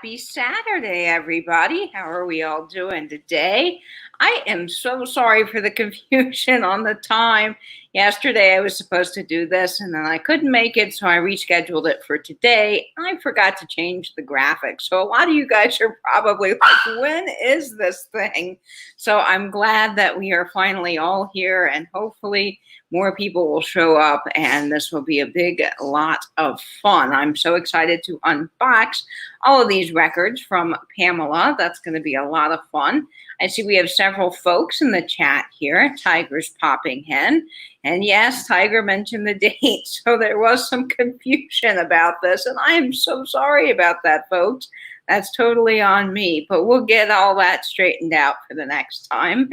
Happy Saturday, everybody. How are we all doing today? I am so sorry for the confusion on the time. Yesterday, I was supposed to do this and then I couldn't make it, so I rescheduled it for today. I forgot to change the graphics. So a lot of you guys are probably like, when is this thing? So I'm glad that we are finally all here, and hopefully more people will show up and this will be a big lot of fun. I'm so excited to unbox all of these records from Pamela. That's going to be a lot of fun. I see we have several folks in the chat here. Tiger's popping in. And yes, Tiger mentioned the date, so there was some confusion about this, and I am so sorry about that, folks. That's totally on me, but we'll get all that straightened out for the next time.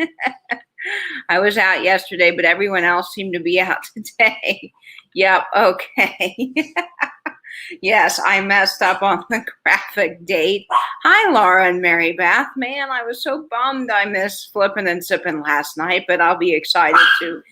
I was out yesterday, but everyone else seemed to be out today. Yep, okay. Yes, I messed up on the graphic date. Hi, Laura and Mary Beth. Man, I was so bummed I missed Flippin' and Sippin' last night, but I'll be excited to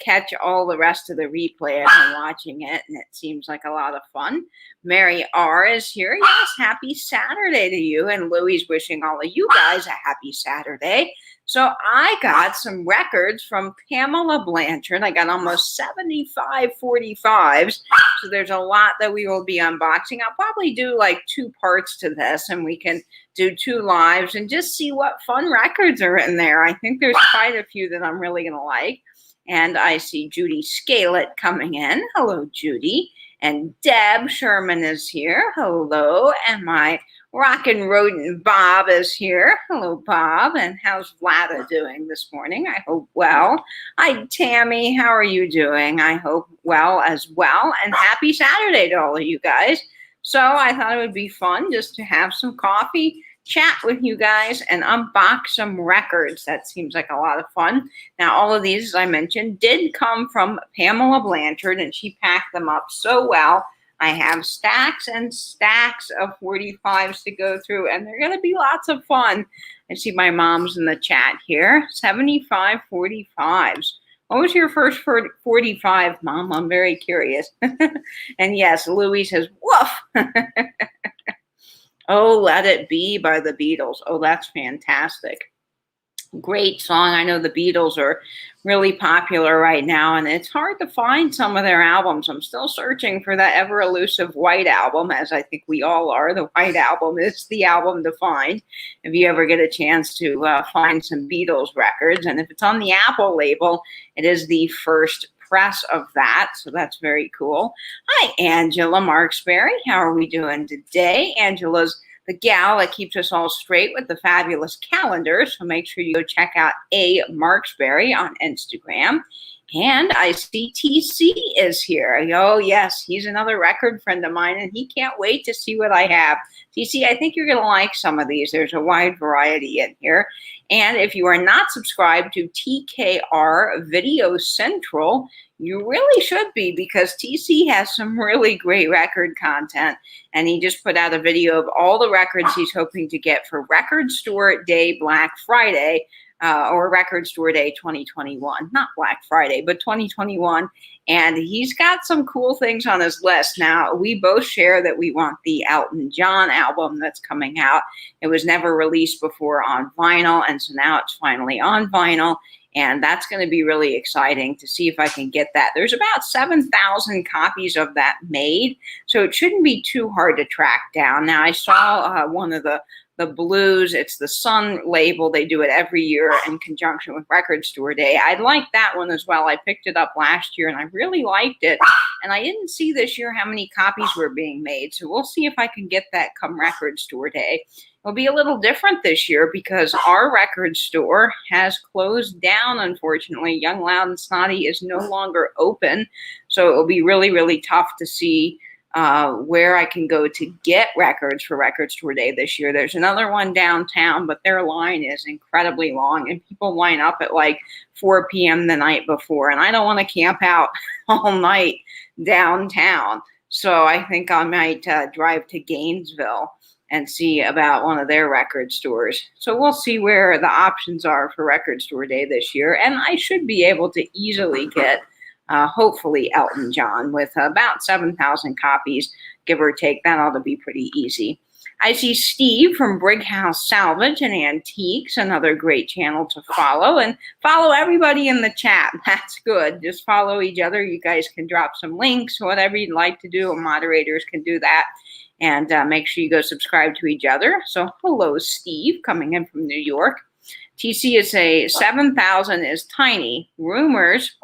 catch all the rest of the replay as I'm watching it, and it seems like a lot of fun. Mary R. is here. Yes, happy Saturday to you, and Louie's wishing all of you guys a happy Saturday. So I got some records from Pamela Blanchard. I got almost 75 45s. So there's a lot that we will be unboxing. I'll probably do like 2 parts to this, and we can do 2 lives and just see what fun records are in there. I think there's quite a few that I'm really going to like. And I see Judy Scalet coming in. Hello, Judy. And Deb Sherman is here. Hello. And my Rockin' Rodent Bob is here. Hello, Bob. And how's Vlada doing this morning? I hope well. Hi, Tammy. How are you doing? I hope well as well. And happy Saturday to all of you guys. So I thought it would be fun just to have some coffee, chat with you guys, and unbox some records. That seems like a lot of fun. Now, all of these, as I mentioned, did come from Pamela Blanchard, and she packed them up so well. I have stacks and stacks of 45s to go through, and they're going to be lots of fun. I see my mom's in the chat here. 75 45s. What was your first 45, Mom? I'm very curious. And yes, Louie says, woof. Oh, Let It Be by the Beatles. Oh, that's fantastic. Great song. I know the Beatles are really popular right now, and it's hard to find some of their albums. I'm still searching for that ever elusive White Album, as I think we all are. The White Album is the album to find if you ever get a chance to find some Beatles records. And if it's on the Apple label, it is the first press of that, so that's very cool. Hi, Angela Marksberry. How are we doing today? Angela's the gal that keeps us all straight with the fabulous calendar, so make sure you go check out A. Marksberry on Instagram. And I see TC is here. Oh, yes, he's another record friend of mine, and he can't wait to see what I have. TC, I think you're going to like some of these. There's a wide variety in here. And if you are not subscribed to TKR Video Central, you really should be, because TC has some really great record content. And he just put out a video of all the records he's hoping to get for Record Store Day Black Friday, or Record Store Day 2021. Not Black Friday, but 2021. And he's got some cool things on his list. Now, we both share that we want the Elton John album that's coming out. It was never released before on vinyl, and so now it's finally on vinyl. And that's going to be really exciting to see if I can get that. There's about 7,000 copies of that made, so it shouldn't be too hard to track down. Now, I saw one of the blues. It's the Sun label. They do it every year in conjunction with Record Store Day. I like that one as well. I picked it up last year, and I really liked it. And I didn't see this year how many copies were being made, so we'll see if I can get that come Record Store Day. It'll be a little different this year because our record store has closed down, unfortunately. Young, Loud, and Snotty is no longer open, so it will be really, really tough to see where I can go to get records for Record Store Day this year. There's another one downtown, but their line is incredibly long, and people line up at like 4 p.m. the night before, and I don't want to camp out all night downtown. So I think I might drive to Gainesville and see about one of their record stores. So we'll see where the options are for Record Store Day this year, and I should be able to easily get hopefully Elton John with about 7,000 copies, give or take. That ought to be pretty easy. I see Steve from Brighouse Salvage and Antiques, another great channel to follow. And follow everybody in the chat. That's good. Just follow each other. You guys can drop some links, whatever you'd like to do. Moderators can do that. And make sure you go subscribe to each other. So hello, Steve, coming in from New York. TC is a 7,000 is tiny. Rumors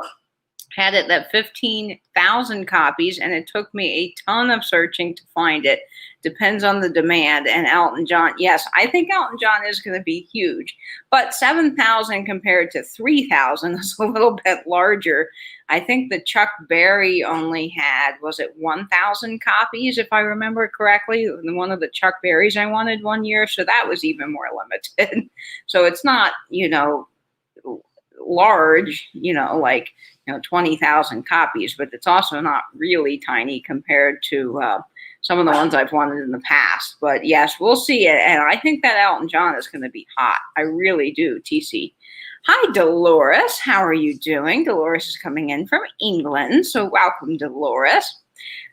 had it that 15,000 copies, and it took me a ton of searching to find it. Depends on the demand. And Elton John, yes, I think Elton John is going to be huge, but 7,000 compared to 3,000 is a little bit larger. I think the Chuck Berry only had, was it 1,000 copies, if I remember correctly? One of the Chuck Berries I wanted one year, so that was even more limited. So it's not, you know, large, you know, like, 20,000 copies, but it's also not really tiny compared to some of the ones I've wanted in the past. But yes, we'll see it. And I think that Elton John is going to be hot. I really do, TC. Hi, Dolores. How are you doing? Dolores is coming in from England. So welcome, Dolores.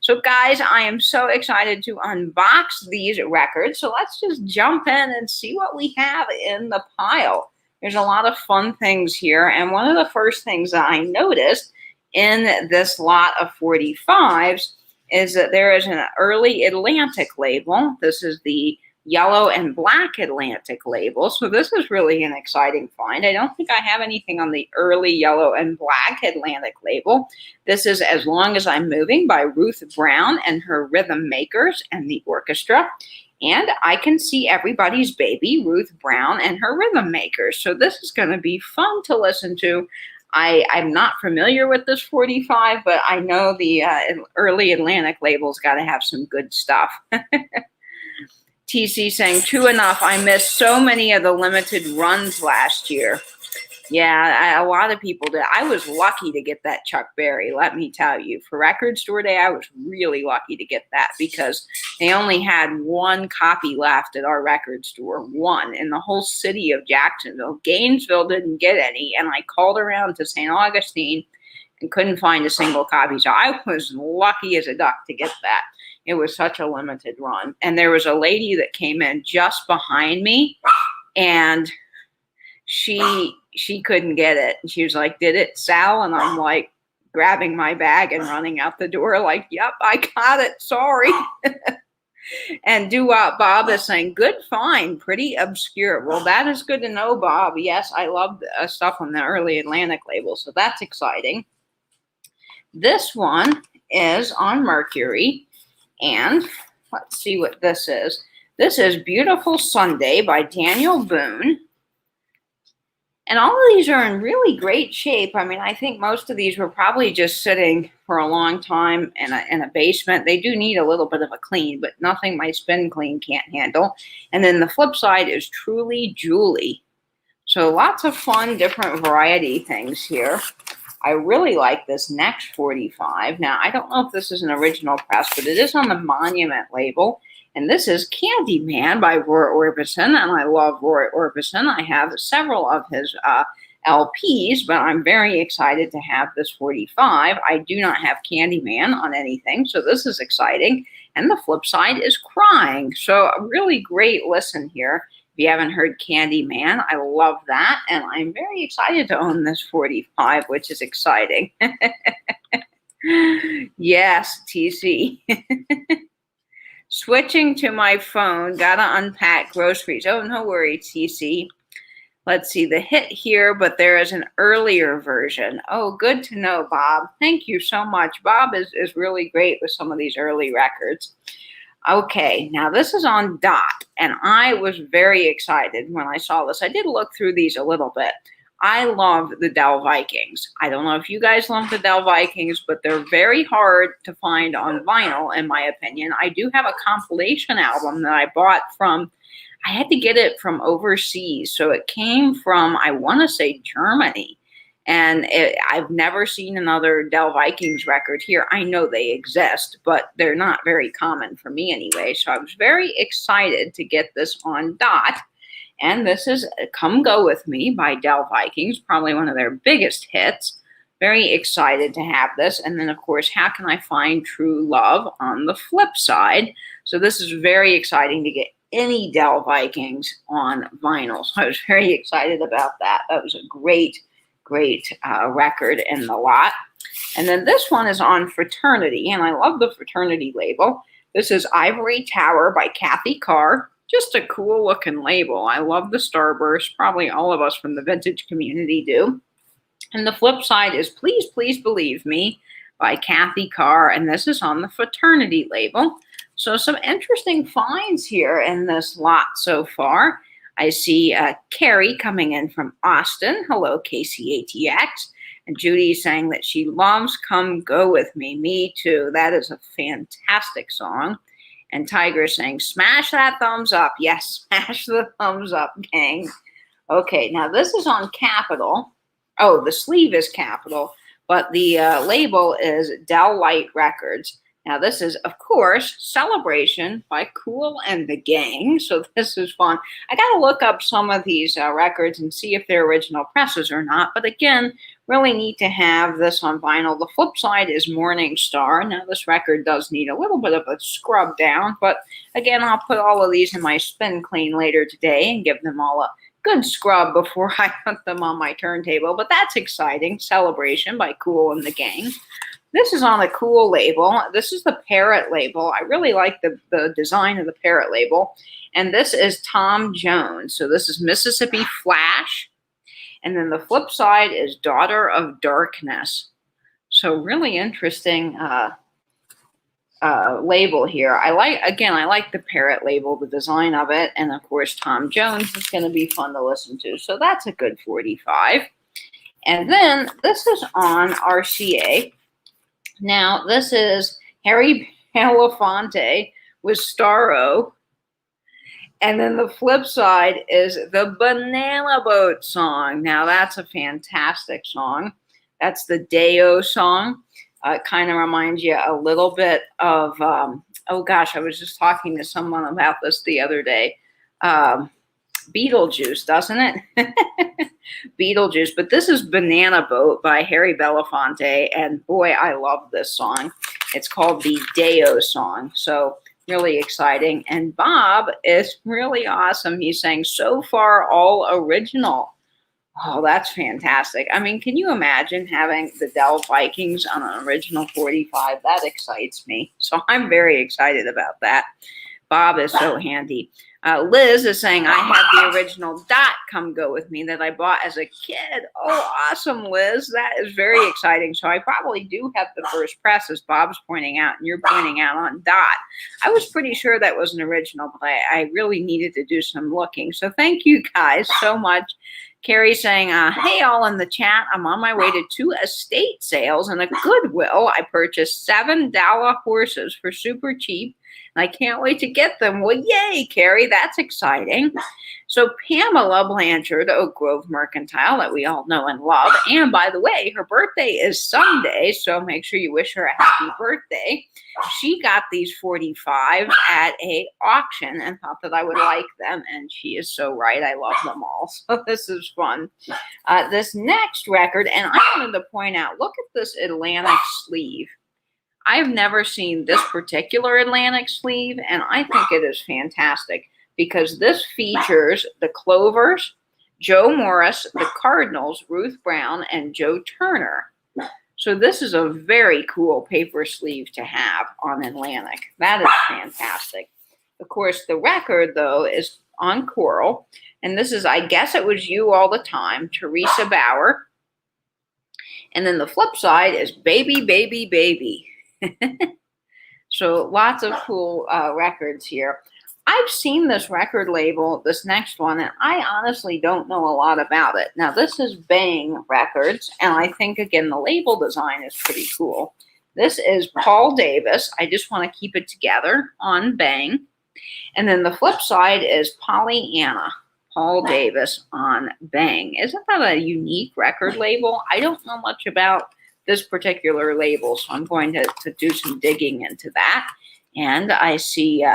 So guys, I am so excited to unbox these records. So let's just jump in and see what we have in the pile. There's a lot of fun things here. And one of the first things that I noticed in this lot of 45s is that there is an early Atlantic label. This is the yellow and black Atlantic label. So this is really an exciting find. I don't think I have anything on the early yellow and black Atlantic label. This is As Long as I'm Moving by Ruth Brown and her Rhythm Makers and the orchestra. And I Can See Everybody's Baby, Ruth Brown and her Rhythm Makers. So this is going to be fun to listen to. I'm not familiar with this 45, but I know the early Atlantic label's got to have some good stuff. TC saying, true enough, I missed so many of the limited runs last year. Yeah, a lot of people did. I was lucky to get that Chuck Berry, let me tell you. For Record Store Day, I was really lucky to get that because they only had one copy left at our record store, one in the whole city of Jacksonville. Gainesville didn't get any, and I called around to St. Augustine and couldn't find a single copy. So I was lucky as a duck to get that. It was such a limited run. And there was a lady that came in just behind me, and she couldn't get it. And she was like, did it sell? And I'm like grabbing my bag and running out the door like, yep, I got it. Sorry. And Do-Wop Bob is saying, good find, pretty obscure. Well, that is good to know, Bob. Yes, I love stuff on the early Atlantic label, so that's exciting. This one is on Mercury, and let's see what this is. This is Beautiful Sunday by Daniel Boone. And all of these are in really great shape. I mean, I think most of these were probably just sitting for a long time in a basement. They do need a little bit of a clean, but nothing my spin clean can't handle. And then the flip side is Truly Julie. So lots of fun, different variety things here. I really like this next 45. Now, I don't know if this is an original press, but it is on the Monument label. And this is Candyman by Roy Orbison, and I love Roy Orbison. I have several of his LPs, but I'm very excited to have this 45. I do not have Candyman on anything, so this is exciting. And the flip side is Crying. So a really great listen here. If you haven't heard Candyman, I love that, and I'm very excited to own this 45, which is exciting. Yes, TC. Switching to my phone, gotta unpack groceries. Oh, no worries, TC. Let's see the hit here, but there is an earlier version. Oh, good to know, Bob. Thank you so much. Bob is really great with some of these early records. Okay, now this is on Dot, and I was very excited when I saw this. I did look through these a little bit. I love the Del Vikings. I don't know if you guys love the Del Vikings, but they're very hard to find on vinyl, in my opinion. I do have a compilation album that I bought from, I had to get it from overseas. So it came from, I want to say, Germany. And I've never seen another Del Vikings record here. I know they exist, but they're not very common for me anyway. So I was very excited to get this on Dot. And this is Come Go With Me by Del Vikings, probably one of their biggest hits. Very excited to have this. And then, of course, How Can I Find True Love on the flip side. So this is very exciting to get any Dell Vikings on vinyl. So I was very excited about that. That was a great record in the lot. And then this one is on Fraternity, and I love the Fraternity label. This is Ivory Tower by Kathy Carr. Just a cool looking label. I love the Starburst. Probably all of us from the vintage community do. And the flip side is Please, Please Believe Me by Kathy Carr, and this is on the Fraternity label. So some interesting finds here in this lot so far. I see Carrie coming in from Austin. Hello, KCATX. And Judy saying that she loves Come Go With Me. Me too. That is a fantastic song. And Tiger saying, smash that thumbs up. Yes, smash the thumbs up, gang. Okay, now this is on Capitol. Oh, the sleeve is Capitol, but the label is Dell Light Records. Now, this is, of course, Celebration by Kool and the Gang. So this is fun. I got to look up some of these records and see if they're original presses or not. But again, really neat to have this on vinyl. The flip side is Morning Star. Now, this record does need a little bit of a scrub down. But again, I'll put all of these in my spin clean later today and give them all a good scrub before I put them on my turntable. But that's exciting. Celebration by Kool and the Gang. This is on a cool label. This is the Parrot label. I really like the design of the Parrot label. And this is Tom Jones. So this is Mississippi Flash. And then the flip side is Daughter of Darkness. So really interesting label here. I like the Parrot label, the design of it. And of course, Tom Jones is going to be fun to listen to. So that's a good 45. And then this is on RCA. Now, this is Harry Belafonte with Starro. And then the flip side is the Banana Boat song. Now, that's a fantastic song. That's the Deo song. It kind of reminds you a little bit of, oh gosh, I was just talking to someone about this the other day. Beetlejuice, doesn't it? Beetlejuice, but this is Banana Boat by Harry Belafonte, and boy, I love this song. It's called the Deo song, so really exciting. And Bob is really awesome. He's saying, so far, all original. Oh, that's fantastic. I mean, can you imagine having the Dell Vikings on an original 45? That excites me, so I'm very excited about that. Bob is so handy. Liz is saying, I had the original Dot Come Go With Me that I bought as a kid. Oh, awesome, Liz. That is very exciting. So I probably do have the first press, as Bob's pointing out, and you're pointing out on Dot. I was pretty sure that was an original, but I really needed to do some looking. So thank you guys so much. Carrie saying, hey, all in the chat. I'm on my way to 2 estate sales and a Goodwill. I purchased $7 horses for super cheap. I can't wait to get them. Well, yay, Carrie. That's exciting. So Pamela Blanchard, Oak Grove Mercantile, that we all know and love. And by the way, her birthday is Sunday, so make sure you wish her a happy birthday. She got these 45 at a auction and thought that I would like them. And she is so right. I love them all. So this is fun. This next record, and I wanted to point out, look at this Atlantic sleeve. I've never seen this particular Atlantic sleeve, and I think it is fantastic because this features the Clovers, Joe Morris, the Cardinals, Ruth Brown, and Joe Turner. So this is a very cool paper sleeve to have on Atlantic. That is fantastic. Of course, the record, though, is on Coral, and this is I Guess It Was You All the Time, Teresa Bauer. And then the flip side is Baby, Baby, Baby. So lots of cool records here. I've seen this record label, this next one, and I honestly don't know a lot about it. Now, this is Bang Records, and I think, again, the label design is pretty cool. This is Paul Davis. I Just Want to Keep It Together on Bang. And then the flip side is Pollyanna, Paul Davis on Bang. Isn't that a unique record label? I don't know much about this particular label, so I'm going to do some digging into that. And I see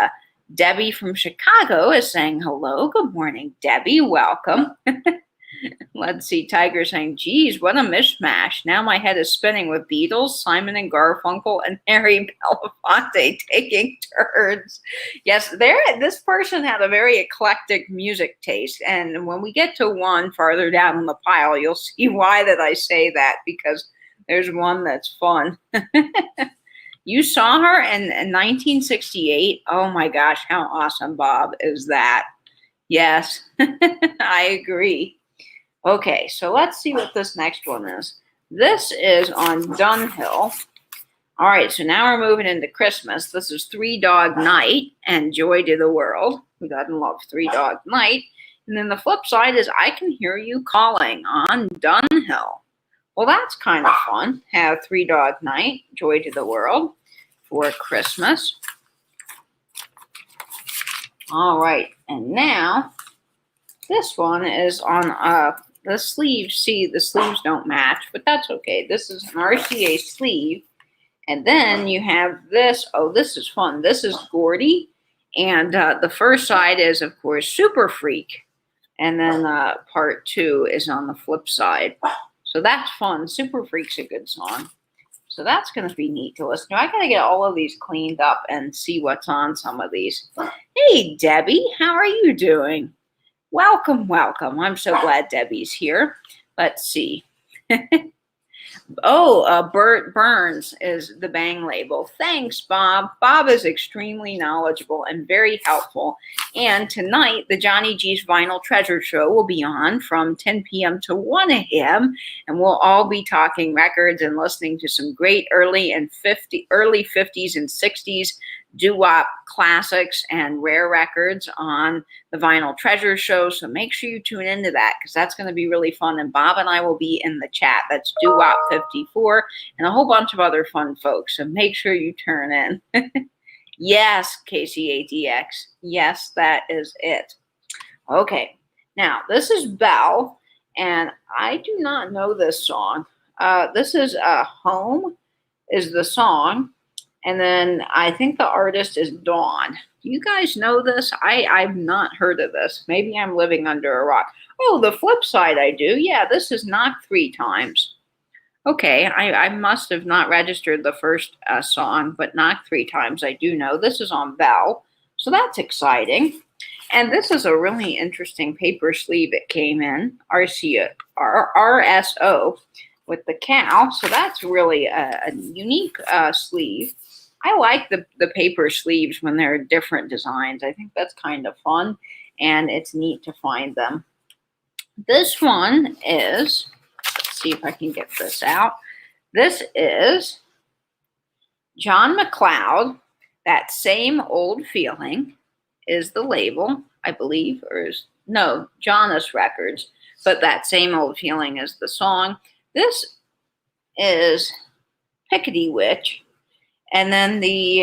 Debbie from Chicago is saying hello. Good morning, Debbie. Welcome. Let's see, Tiger saying, geez, what a mishmash. Now my head is spinning with Beatles, Simon and Garfunkel, and Harry Belafonte taking turns. Yes, this person had a very eclectic music taste. And when we get to one farther down in the pile, you'll see why that I say that, because there's one that's fun. You saw her in 1968. Oh my gosh, how awesome, Bob, is that? Yes, I agree. Okay, so let's see what this next one is. This is on Dunhill. All right, so now we're moving into Christmas. This is Three Dog Night and Joy to the World. Who doesn't love Three Dog Night? And then the flip side is I Can Hear You Calling on Dunhill. Well, that's kind of fun. Have Three Dog Night, Joy to the World for Christmas. All right, and now this one is on the sleeves. See, the sleeves don't match, but that's okay. This is an RCA sleeve. And then you have this. Oh, this is fun. This is Gordy. And the first side is, of course, Super Freak. And then part 2 is on the flip side. So that's fun. Super Freak's a good song. So that's going to be neat to listen to. I got to get all of these cleaned up and see what's on some of these. Hey, Debbie, how are you doing? Welcome, welcome. I'm so glad Debbie's here. Let's see. Bert Burns is the Bang label. Thanks, Bob. Bob is extremely knowledgeable and very helpful. And tonight, the Johnny G's Vinyl Treasure Show will be on from 10 p.m. to 1 a.m. And we'll all be talking records and listening to some great early 50s and 60s doo-wop classics and rare records on the Vinyl Treasure Show. So make sure you tune into that, because that's going to be really fun. And Bob and I will be in the chat. That's doo-wop 54 and a whole bunch of other fun folks. So make sure you turn in. Yes, KCATX. Yes, that is it. Okay. Now, this is Belle, and I do not know this song. This is Home is the song. And then I think the artist is Dawn. Do you guys know this? I've not heard of this. Maybe I'm living under a rock. Oh, the flip side I do. Yeah, this is Knock 3 Times. Okay, I must have not registered the first song, but Knock 3 Times I do know. This is on Bell, so that's exciting. And this is a really interesting paper sleeve it came in, RSO, with the cow. So that's really a unique sleeve. I like the paper sleeves when they're different designs. I think that's kind of fun, and it's neat to find them. This one is, let's see if I can get this out. This is John McLeod. That Same Old Feeling is the label, I believe, no, Jonas Records, but That Same Old Feeling is the song. This is Pickety Witch. And then the,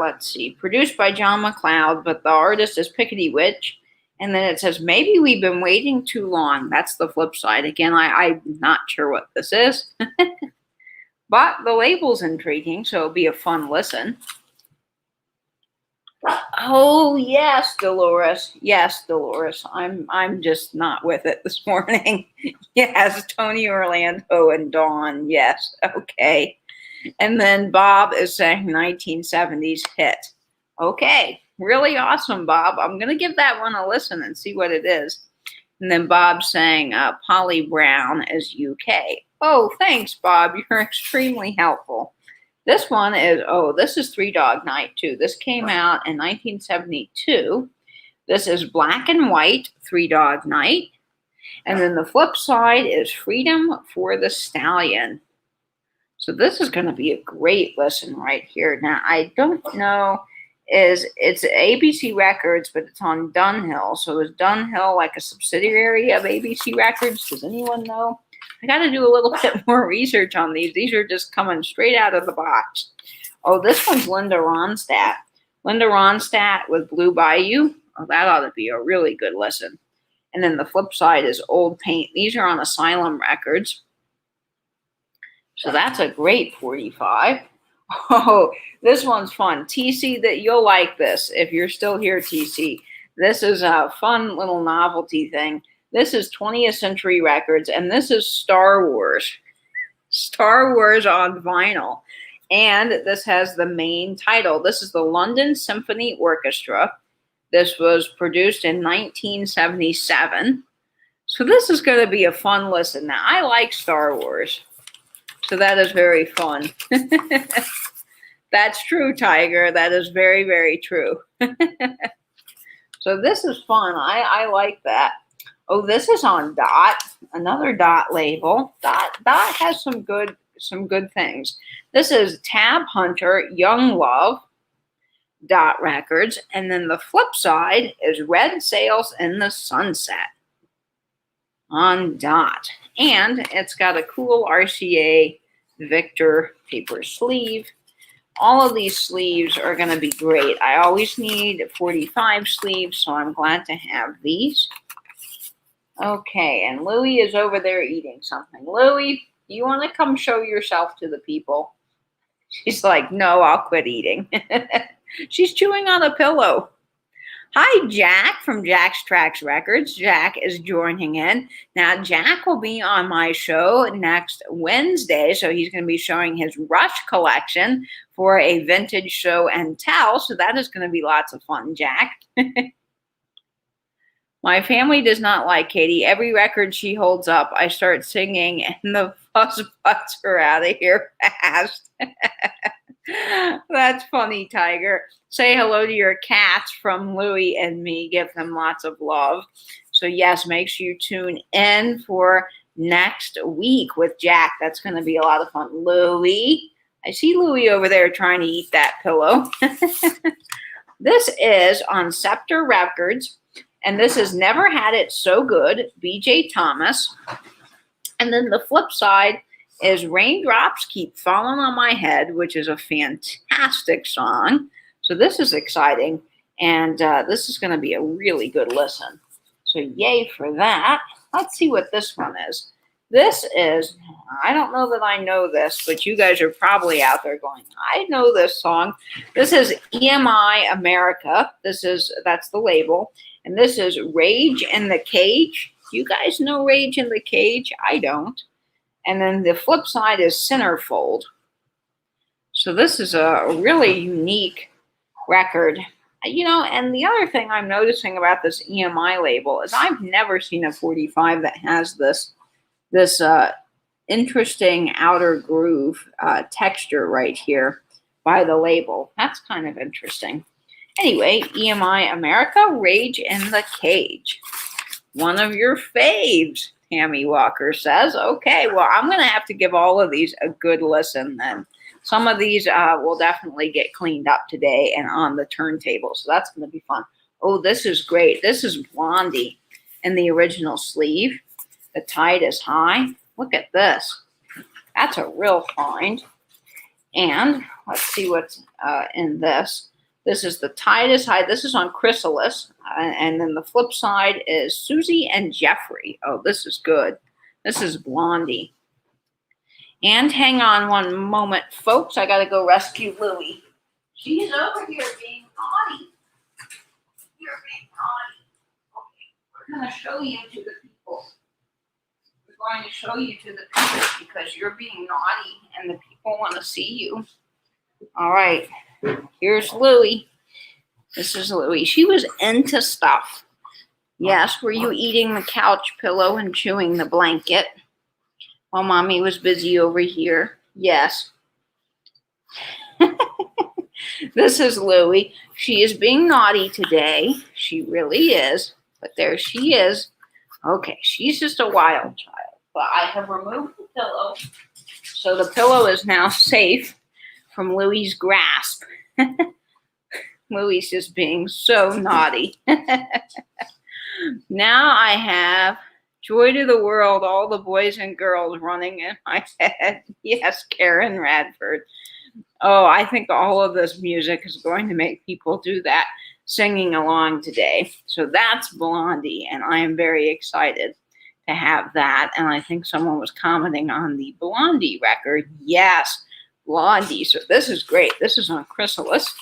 let's see, produced by John McLeod, but the artist is Pickety Witch. And then it says, Maybe We've Been Waiting Too Long. That's the flip side. Again, I'm not sure what this is. But the label's intriguing, so it'll be a fun listen. Oh, yes, Dolores. Yes, Dolores. I'm just not with it this morning. Yes, Tony Orlando and Dawn. Yes, okay. And then Bob is saying 1970s hit. Okay, really awesome, Bob. I'm going to give that one a listen and see what it is. And then Bob's saying Polly Brown is UK. Oh, thanks, Bob. You're extremely helpful. This one is, this is Three Dog Night, too. This came out in 1972. This is Black and White, Three Dog Night. And then the flip side is Freedom for the Stallion. So this is going to be a great listen right here. Now, I don't know, it's ABC Records, but it's on Dunhill. So is Dunhill like a subsidiary of ABC Records? Does anyone know? I got to do a little bit more research on these. These are just coming straight out of the box. Oh, this one's Linda Ronstadt. Linda Ronstadt with Blue Bayou. Oh, that ought to be a really good listen. And then the flip side is Old Paint. These are on Asylum Records. So that's a great 45. Oh, this one's fun. TC, that you'll like this if you're still here, TC. This is a fun little novelty thing. This is 20th Century Records, and this is Star Wars. Star Wars on vinyl. And this has the main title. This is the London Symphony Orchestra. This was produced in 1977. So this is going to be a fun listen. Now, I like Star Wars. So that is very fun. That's true, Tiger. That is very, very true. So this is fun. I like that. Oh, this is on Dot, another Dot label. Dot has some good things. This is Tab Hunter, Young Love, Dot Records, and then the flip side is Red Sails in the Sunset on Dot, and it's got a cool RCA Victor paper sleeve. All of these sleeves are going to be great. I always need 45 sleeves, so I'm glad to have these. Okay, and Louie is over there eating something. Louie, you want to come show yourself to the people? She's like, no, I'll quit eating. She's chewing on a pillow. Hi, Jack from Jack's Tracks Records. Jack is joining in. Now, Jack will be on my show next Wednesday, so he's going to be showing his Rush collection for a vintage show and tell, so that is going to be lots of fun, Jack. My family does not like Katie. Every record she holds up, I start singing, and the fuss butts are out of here fast. That's funny, Tiger. Say hello to your cats from Louie and me. Give them lots of love. So, yes, make sure you tune in for next week with Jack. That's going to be a lot of fun. Louie. I see Louie over there trying to eat that pillow. This is on Scepter Records. And this has Never Had It So Good, B.J. Thomas. And then the flip side is Raindrops Keep Falling on My Head, which is a fantastic song. So this is exciting. And this is going to be a really good listen. So yay for that. Let's see what this one is. This is, I don't know that I know this, but you guys are probably out there going, I know this song. This is EMI America. That's the label. And this is Rage in the Cage. You guys know Rage in the Cage? I don't. And then the flip side is Centerfold. So this is a really unique record. You know, and the other thing I'm noticing about this EMI label is I've never seen a 45 that has this interesting outer groove texture right here by the label. That's kind of interesting. Anyway, EMI America, Rage in the Cage. One of your faves, Tammy Walker says. Okay, well, I'm going to have to give all of these a good listen then. Some of these will definitely get cleaned up today and on the turntable, so that's going to be fun. Oh, this is great. This is Blondie in the original sleeve. The Tide is High. Look at this. That's a real find. And let's see what's in this. This is The Tide is High. This is on Chrysalis. And then the flip side is Susie and Jeffrey. Oh, this is good. This is Blondie. And hang on one moment, folks. I got to go rescue Louie. She's over here being naughty. You're being naughty. Okay, we're going to show you to the people. We're going to show you to the people because you're being naughty and the people want to see you. All right. Here's Louie. This is Louie. She was into stuff. Yes, were you eating the couch pillow and chewing the blanket while Mommy was busy over here? Yes. This is Louie. She is being naughty today. She really is. But there she is. Okay, she's just a wild child. But I have removed the pillow. So the pillow is now safe from Louie's grasp. Louie's just being so naughty. Now I have Joy to the World, all the boys and girls running in my head. Yes, Karen Radford. Oh, I think all of this music is going to make people do that, singing along today. So that's Blondie, and I am very excited to have that. And I think someone was commenting on the Blondie record. Yes, Blondie. So this is great. This is on Chrysalis.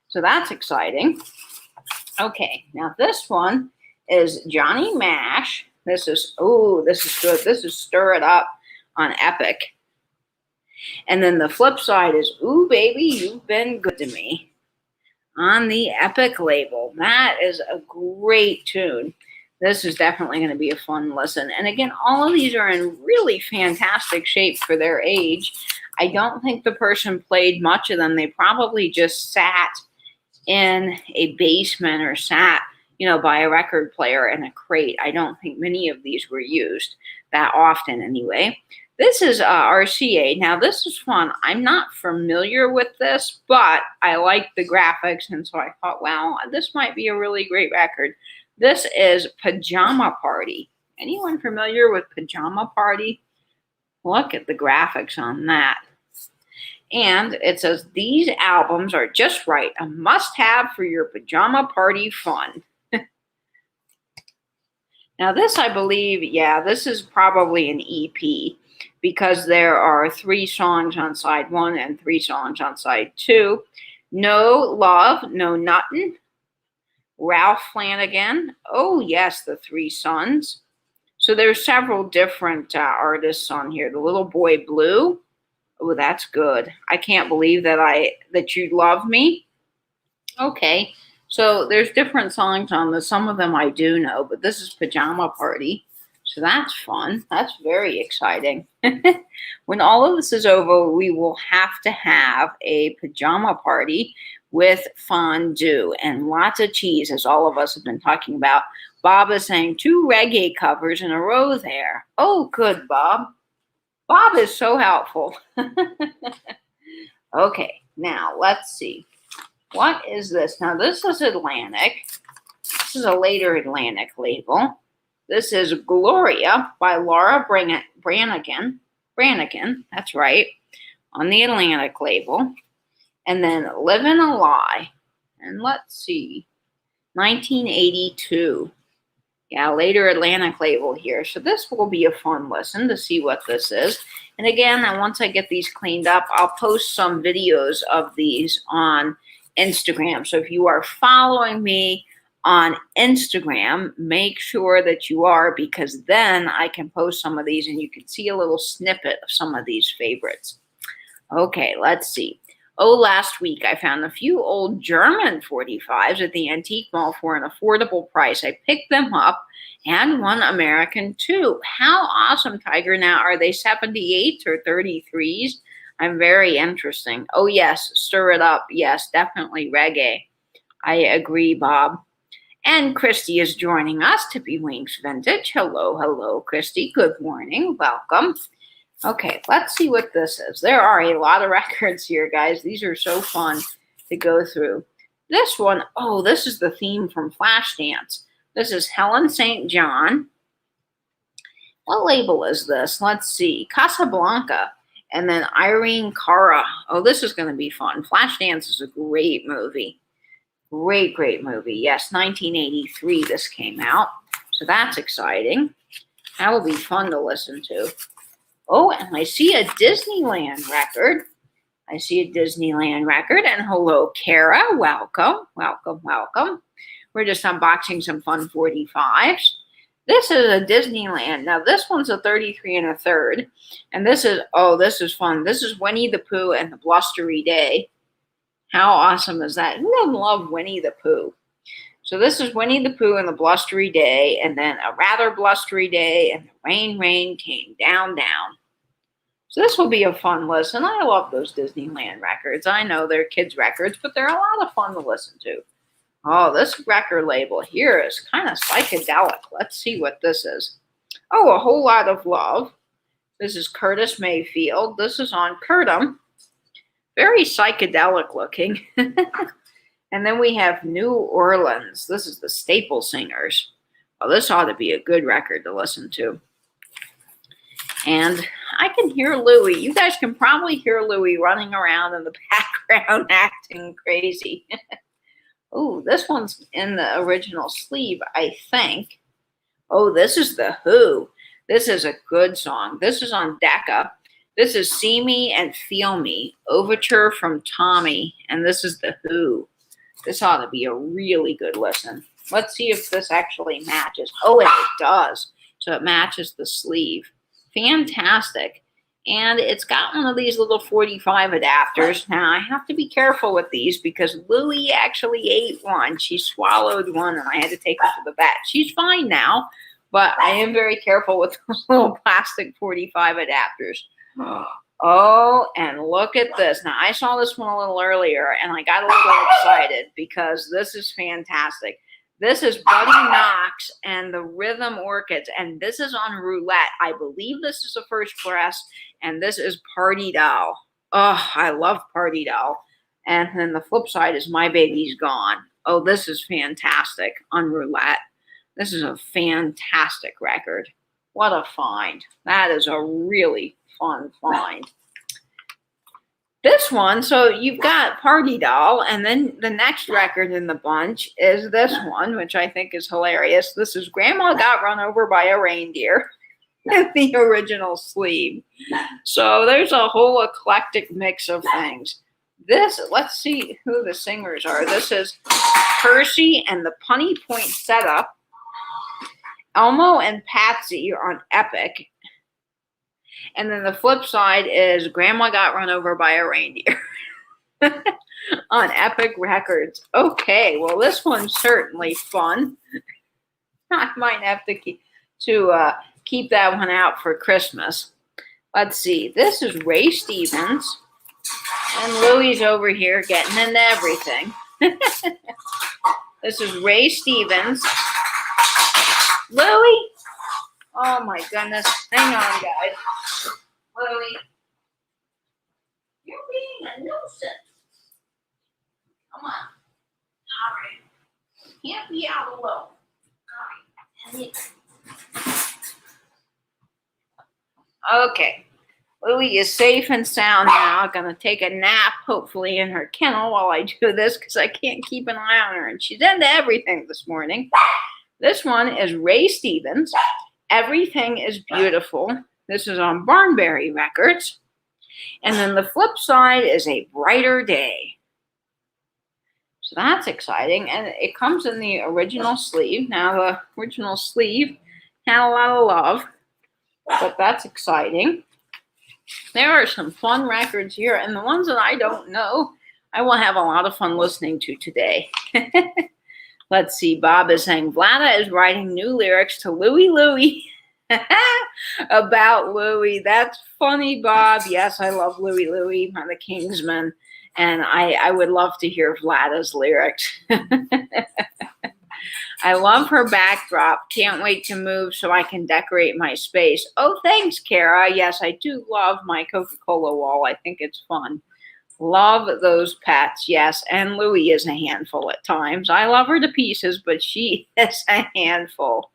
So that's exciting. Okay, now this one is Johnny Mash. This is good. This is Stir It Up on Epic. And then the flip side is, ooh, baby, you've been good to me on the Epic label. That is a great tune. This is definitely going to be a fun listen. And again, all of these are in really fantastic shape for their age. I don't think the person played much of them. They probably just sat in a basement or sat, by a record player in a crate. I don't think many of these were used that often anyway. This is RCA. Now, this is fun. I'm not familiar with this, but I like the graphics, and so I thought, wow, this might be a really great record. This is Pajama Party. Anyone familiar with Pajama Party? Look at the graphics on that. And it says, these albums are just right. A must-have for your pajama party fun. Now, this, I believe, this is probably an EP because there are 3 songs on side 1 and 3 songs on side 2. No Love, No Nuttin', Ralph Flanagan. Oh, yes, the 3 Sons. So there's several different artists on here. The Little Boy Blue. Oh, that's good. I can't believe that you love me. Okay, so there's different songs on this. Some of them I do know, but this is Pajama Party. So that's fun. That's very exciting. When all of this is over, we will have to have a pajama party with fondue and lots of cheese, as all of us have been talking about. Bob is saying 2 reggae covers in a row there. Oh, good, Bob. Bob is so helpful. Okay, now let's see. What is this? Now, this is Atlantic. This is a later Atlantic label. This is Gloria by Laura Branigan. That's right, on the Atlantic label. And then Livin' a Lie. And let's see, 1982. Yeah, later Atlantic label here. So this will be a fun listen to see what this is. And again, once I get these cleaned up, I'll post some videos of these on Instagram. So if you are following me on Instagram, make sure that you are, because then I can post some of these and you can see a little snippet of some of these favorites. Okay, let's see. Oh, last week I found a few old German 45s at the antique mall for an affordable price. I picked them up and one American too. How awesome, Tiger. Now, are they 78s or 33s? I'm very interesting. Oh, yes, Stir It Up. Yes, definitely reggae. I agree, Bob. And Christy is joining us, Tippy Winks Vintage. Hello, Christy. Good morning. Welcome. Okay, let's see what this is. There are a lot of records here, guys. These are so fun to go through. This one, oh, this is the theme from Flashdance. This is Helen St. John. What label is this? Let's see. Casablanca. And then Irene Cara. Oh, this is going to be fun. Flashdance is a great movie. Great movie. Yes, 1983 this came out. So that's exciting. That will be fun to listen to. Oh, and I see a Disneyland record. And hello, Kara. Welcome. We're just unboxing some fun 45s. This is a Disneyland. Now, this one's a 33 1/3. And this is fun. This is Winnie the Pooh and the Blustery Day. How awesome is that? Who doesn't love Winnie the Pooh? So this is Winnie the Pooh and the Blustery Day, and then a rather blustery day, and the rain came down. So this will be a fun listen. I love those Disneyland records. I know they're kids' records, but they're a lot of fun to listen to. Oh, this record label here is kind of psychedelic. Let's see what this is. Oh, A Whole Lot of Love. This is Curtis Mayfield. This is on Curtum. Very psychedelic looking. And then we have New Orleans. This is the Staple Singers. Oh, this ought to be a good record to listen to. And I can hear Louie. You guys can probably hear Louie running around in the background acting crazy. Oh, this one's in the original sleeve, I think. Oh, this is The Who. This is a good song. This is on Decca. This is See Me and Feel Me, Overture from Tommy. And this is The Who. This ought to be a really good listen. Let's see if this actually matches. Oh, and it does. so it matches the sleeve. Fantastic. And it's got one of these little 45 adapters. Now, I have to be careful with these because Louie actually ate one. She swallowed one, and I had to take her to the vet. She's fine now, but I am very careful with those little plastic 45 adapters. Oh, and look at this. Now, I saw this one a little earlier, and I got a little excited because this is fantastic. This is Buddy Knox and the Rhythm Orchids, and this is on roulette. I believe this is a first press, and this is Party Doll. Oh, I love Party Doll. And then the flip side is My Baby's Gone. Oh, this is fantastic on roulette. This is a fantastic record. What a find. That is a really fun find. This one, so you've got Party Doll, and then the next record in the bunch is this one, which I think is hilarious. This is Grandma Got Run Over by a Reindeer, the original sleeve. So there's a whole eclectic mix of things. This, let's see who the singers are. This is Percy and the Punny Point Setup. Elmo and Patsy are on Epic. And then the flip side is Grandma Got Run Over by a Reindeer on Epic Records. Okay, well, this one's certainly fun. I might have to keep that one out for Christmas. Let's see. This is Ray Stevens. And Louie's over here getting into everything. This is Ray Stevens. Louie? Oh, my goodness. Hang on, guys. Louie, you're being a nuisance. Come on. All right. Can't be out alone. All right. Okay. Louie is safe and sound now. I'm going to take a nap, hopefully, in her kennel while I do this because I can't keep an eye on her. And she's into everything this morning. This one is Ray Stevens. Everything is Beautiful. This is on Barnberry Records. And then the flip side is A Brighter Day. So that's exciting. And it comes in the original sleeve. Now, the original sleeve had a lot of love, but that's exciting. There are some fun records here, and the ones that I don't know, I will have a lot of fun listening to today. Let's see. Bob is saying, Vlada is writing new lyrics to Louie Louie. About Louie. That's funny, Bob. Yes, I love Louie Louie by the Kingsmen, and I would love to hear Vlada's lyrics. I love her backdrop. Can't wait to move so I can decorate my space. Oh, thanks, Kara. Yes, I do love my Coca-Cola wall. I think it's fun. Love those pets, yes. And Louie is a handful at times. I love her to pieces, but she is a handful.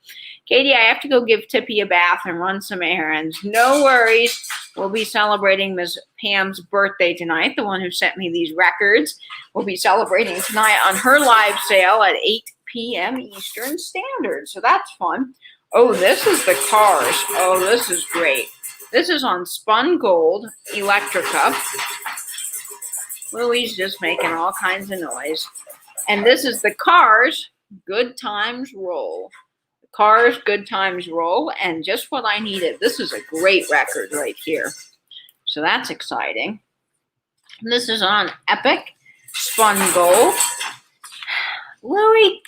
Katie, I have to go give Tippy a bath and run some errands. No worries. We'll be celebrating Miss Pam's birthday tonight, the one who sent me these records. We'll be celebrating tonight on her live sale at 8 p.m. Eastern Standard. So that's fun. Oh, this is the Cars. Oh, this is great. This is on Spun Gold Electrica. Louie's just making all kinds of noise. And this is the Cars, Good Times Roll. The Cars, Good Times Roll, and just what I needed. This is a great record right here. So that's exciting. And this is on Epic, Spun Gold. Louie.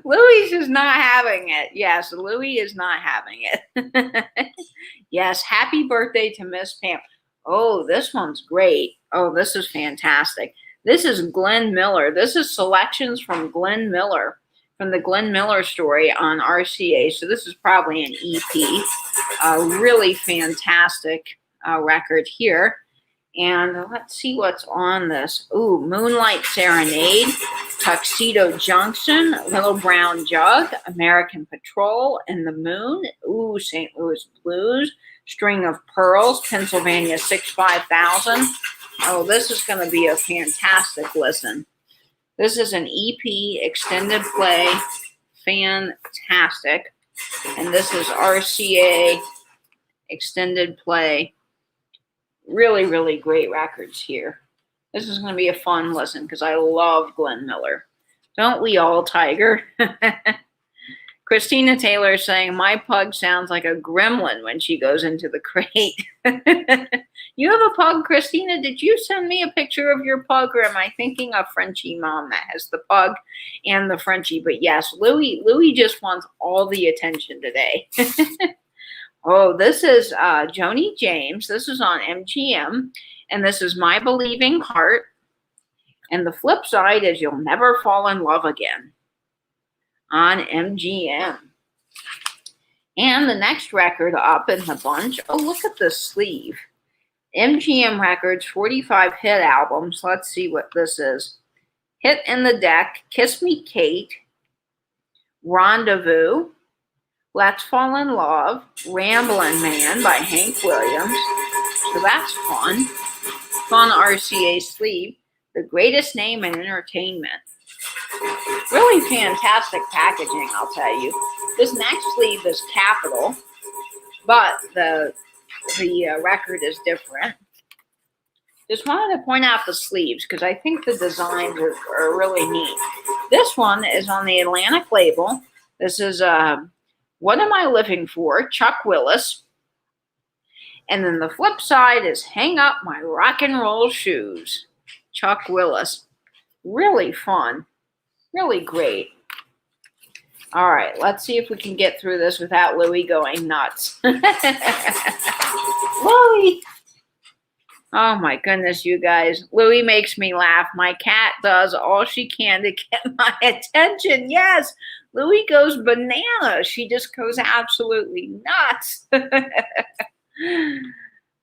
Louie's just not having it. Yes, Louie is not having it. Yes, happy birthday to Miss Pam. Oh, this one's great. Oh, this is fantastic. This is Glenn Miller. This is selections from Glenn Miller, from the Glenn Miller story on RCA. So this is probably an EP. A really fantastic record here. And let's see what's on this. Ooh, Moonlight Serenade, Tuxedo Junction, Little Brown Jug, American Patrol, and the Moon. Ooh, St. Louis Blues, String of Pearls, Pennsylvania 65000. Oh, this is going to be a fantastic listen. This is an EP, extended play, fantastic. And this is RCA, extended play. Really, really great records here. This is going to be a fun listen because I love Glenn Miller. Don't we all, Tiger? Christina Taylor is saying, my pug sounds like a gremlin when she goes into the crate. You have a pug, Christina? Did you send me a picture of your pug, or am I thinking of Frenchie mom that has the pug and the Frenchie? But yes, Louie just wants all the attention today. Oh, this is Joni James. This is on MGM, and this is My Believing Heart. And the flip side is You'll Never Fall in Love Again on MGM. And the next record up in the bunch, oh, look at this sleeve. MGM Records 45 hit albums. Let's see what this is. Hit in the Deck, Kiss Me Kate, Rendezvous, Let's Fall in Love, Ramblin' Man by Hank Williams. So that's fun. Fun RCA sleeve. The Greatest Name in Entertainment. Really fantastic packaging, I'll tell you. This next sleeve is Capitol, but the record is different. Just wanted to point out the sleeves because I think the designs are really neat. This one is on the Atlantic label. This is What Am I Living For? Chuck Willis. And then the flip side is Hang Up My Rock and Roll Shoes. Chuck Willis. Really fun. Really great. All right, let's see if we can get through this without Louie going nuts. Louie! Oh my goodness, you guys. Louie makes me laugh. My cat does all she can to get my attention. Yes, Louie goes bananas. She just goes absolutely nuts.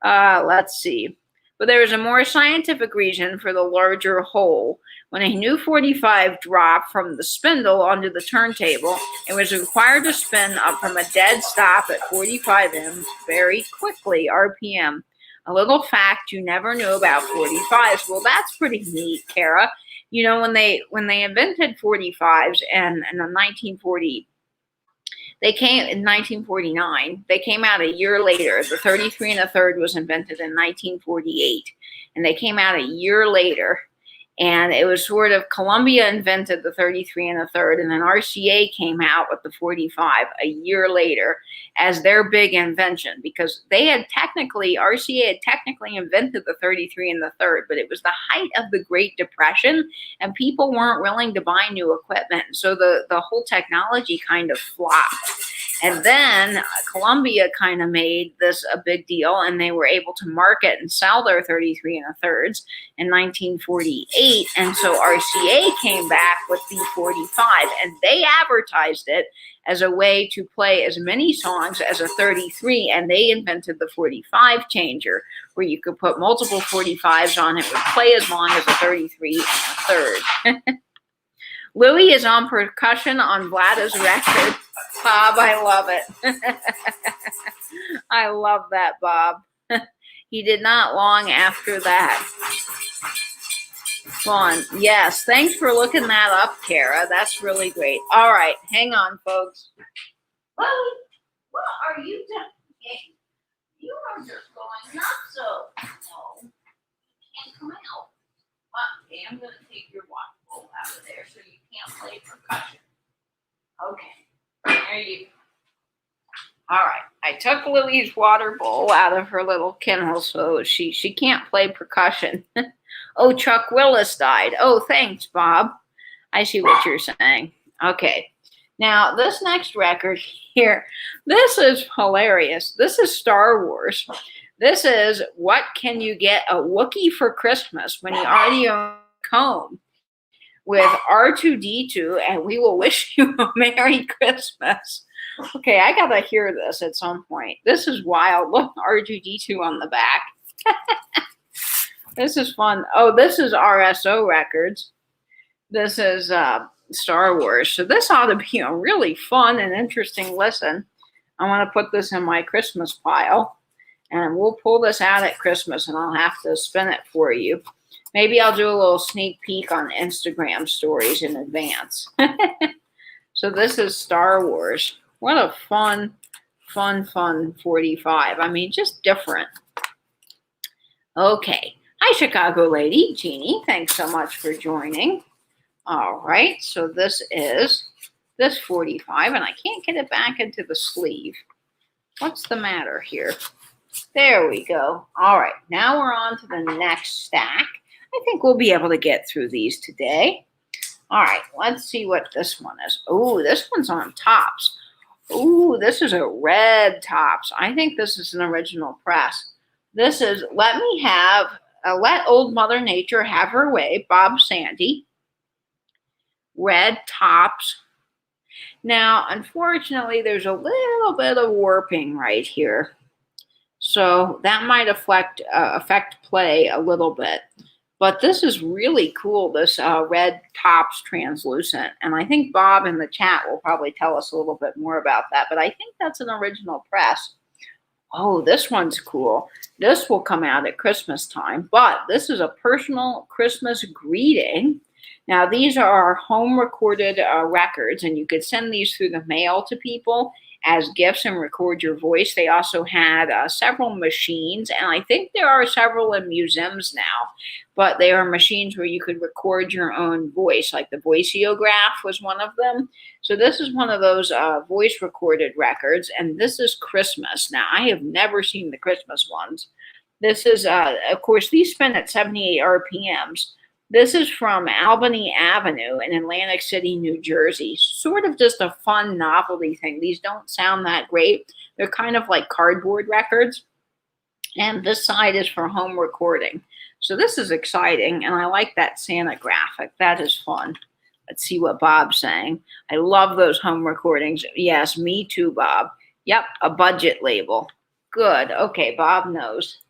Let's see. But there is a more scientific reason for the larger hole. When a new 45 dropped from the spindle onto the turntable, it was required to spin up from a dead stop at 45 M very quickly, RPM. A little fact you never knew about 45s. Well, that's pretty neat, Kara. You know, when they invented 45s and in the 1940, they came in 1949. They came out a year later. The 33 1/3 was invented in 1948, and they came out a year later. And it was sort of Columbia invented the 33 1/3, and then RCA came out with the 45 a year later as their big invention, because RCA had technically invented the 33 1/3, but it was the height of the Great Depression, and people weren't willing to buy new equipment. So the whole technology kind of flopped. And then Columbia kind of made this a big deal, and they were able to market and sell their 33 1/3 in 1948. And so RCA came back with the 45, and they advertised it as a way to play as many songs as a 33, and they invented the 45 changer, where you could put multiple 45s on. It would play as long as a 33 1/3. Louie is on percussion on Vlada's record. Bob, I love it. I love that, Bob. He did not long after that. Fun. Yes, thanks for looking that up, Kara. That's really great. All right, hang on, folks. Louie, what are you doing? You are just going nuts, so no, you can't come out. Okay, I'm going to take your water bowl out of there so you can't play percussion. Okay. There you go. All right. I took Louie's water bowl out of her little kennel so she can't play percussion. Oh, Chuck Willis died. Oh, thanks, Bob. I see what you're saying. Okay. Now, this next record here, this is hilarious. This is Star Wars. This is What Can You Get a Wookiee for Christmas When You Already Own a Comb? With R2-D2, and we will wish you a Merry Christmas. Okay, I gotta hear this at some point. This is wild. Look, R2-D2 on the back. This is fun. Oh, this is RSO Records. This is Star Wars. So this ought to be a really fun and interesting listen. I want to put this in my Christmas pile, and we'll pull this out at Christmas, and I'll have to spin it for you. Maybe I'll do a little sneak peek on Instagram stories in advance. So this is Star Wars. What a fun 45. I mean, just different. Okay. Hi, Chicago lady. Jeannie, thanks so much for joining. All right. So this this 45, and I can't get it back into the sleeve. What's the matter here? There we go. All right, now we're on to the next stack. I think we'll be able to get through these today. All right, let's see what this one is. Oh, this one's on tops. Oh, this is a red tops. I think this is an original press. This is Let Old Mother Nature Have Her Way, Bob Sandy. Red tops. Now, unfortunately, there's a little bit of warping right here. So that might affect play a little bit. But this is really cool, this red tops translucent. And I think Bob in the chat will probably tell us a little bit more about that. But I think that's an original press. Oh, this one's cool. This will come out at Christmas time. But this is a personal Christmas greeting. Now, these are home recorded records, and you could send these through the mail to people as gifts and record your voice. They also had several machines, and I think there are several in museums now, but they are machines where you could record your own voice, like the Voiceograph was one of them. So this is one of those voice recorded records, and this is Christmas. Now, I have never seen the Christmas ones. This is, of course, these spin at 78 RPMs. This is from Albany Avenue in Atlantic City, New Jersey. Sort of just a fun novelty thing. These don't sound that great. They're kind of like cardboard records. And this side is for home recording. So this is exciting, and I like that Santa graphic. That is fun. Let's see what Bob's saying. I love those home recordings. Yes, me too, Bob. Yep, a budget label. Good. Okay, Bob knows.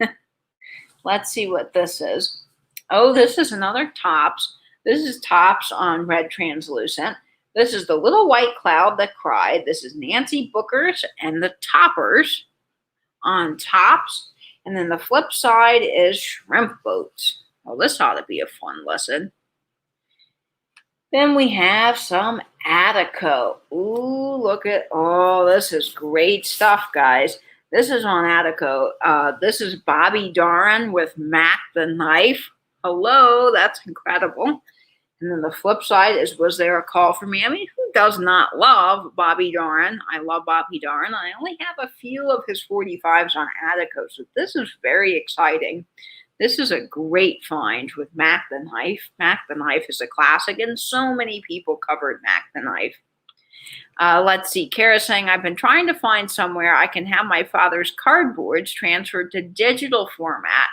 Let's see what this is. Oh, this is another tops. This is tops on red translucent. This is The Little White Cloud That Cried. This is Nancy Booker's and the Toppers on tops. And then the flip side is Shrimp Boats. Well, this ought to be a fun listen. Then we have some Attico. Ooh, look at, oh, this is great stuff, guys. This is on Attico. This is Bobby Darin with Mac the Knife. Hello, that's incredible. And then the flip side is Was There a Call for Me? I mean, who does not love Bobby Darin? I love Bobby Darin. I only have a few of his 45s on Attico, so this is very exciting. This is a great find with Mac the Knife. Mac the Knife is a classic, and so many people covered Mac the Knife. Let's see. Kara saying, I've been trying to find somewhere I can have my father's cardboards transferred to digital format.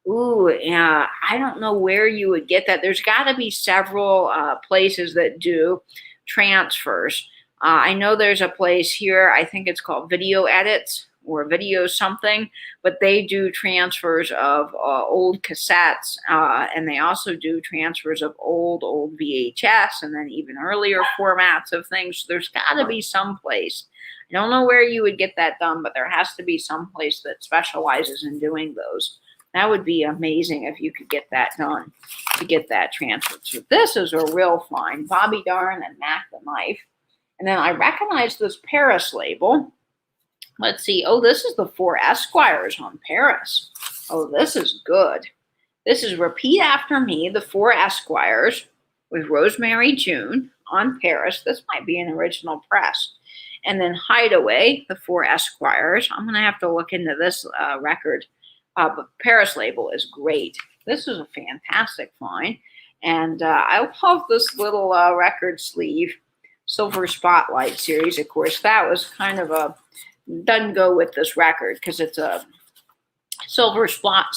Ooh, yeah, I don't know where you would get that. There's got to be several places that do transfers. I know there's a place here, I think it's called Video Edits or Video something, but they do transfers of old cassettes, and they also do transfers of old VHS and then even earlier formats of things. So there's got to be some place. I don't know where you would get that done, but there has to be some place that specializes in doing those. That would be amazing if you could get that done, to get that transferred. So this is a real find. Bobby Darin and Mac the Knife. And then I recognize this Paris label. Let's see. Oh, this is the Four Esquires on Paris. Oh, this is good. This is Repeat After Me, the Four Esquires with Rosemary June on Paris. This might be an original press. And then Hideaway, the Four Esquires. I'm going to have to look into this record. But Paris label is great. This is a fantastic find. And I love this little record sleeve, Silver Spotlight series. Of course, that was kind of a, doesn't go with this record because it's a Silver Spotlight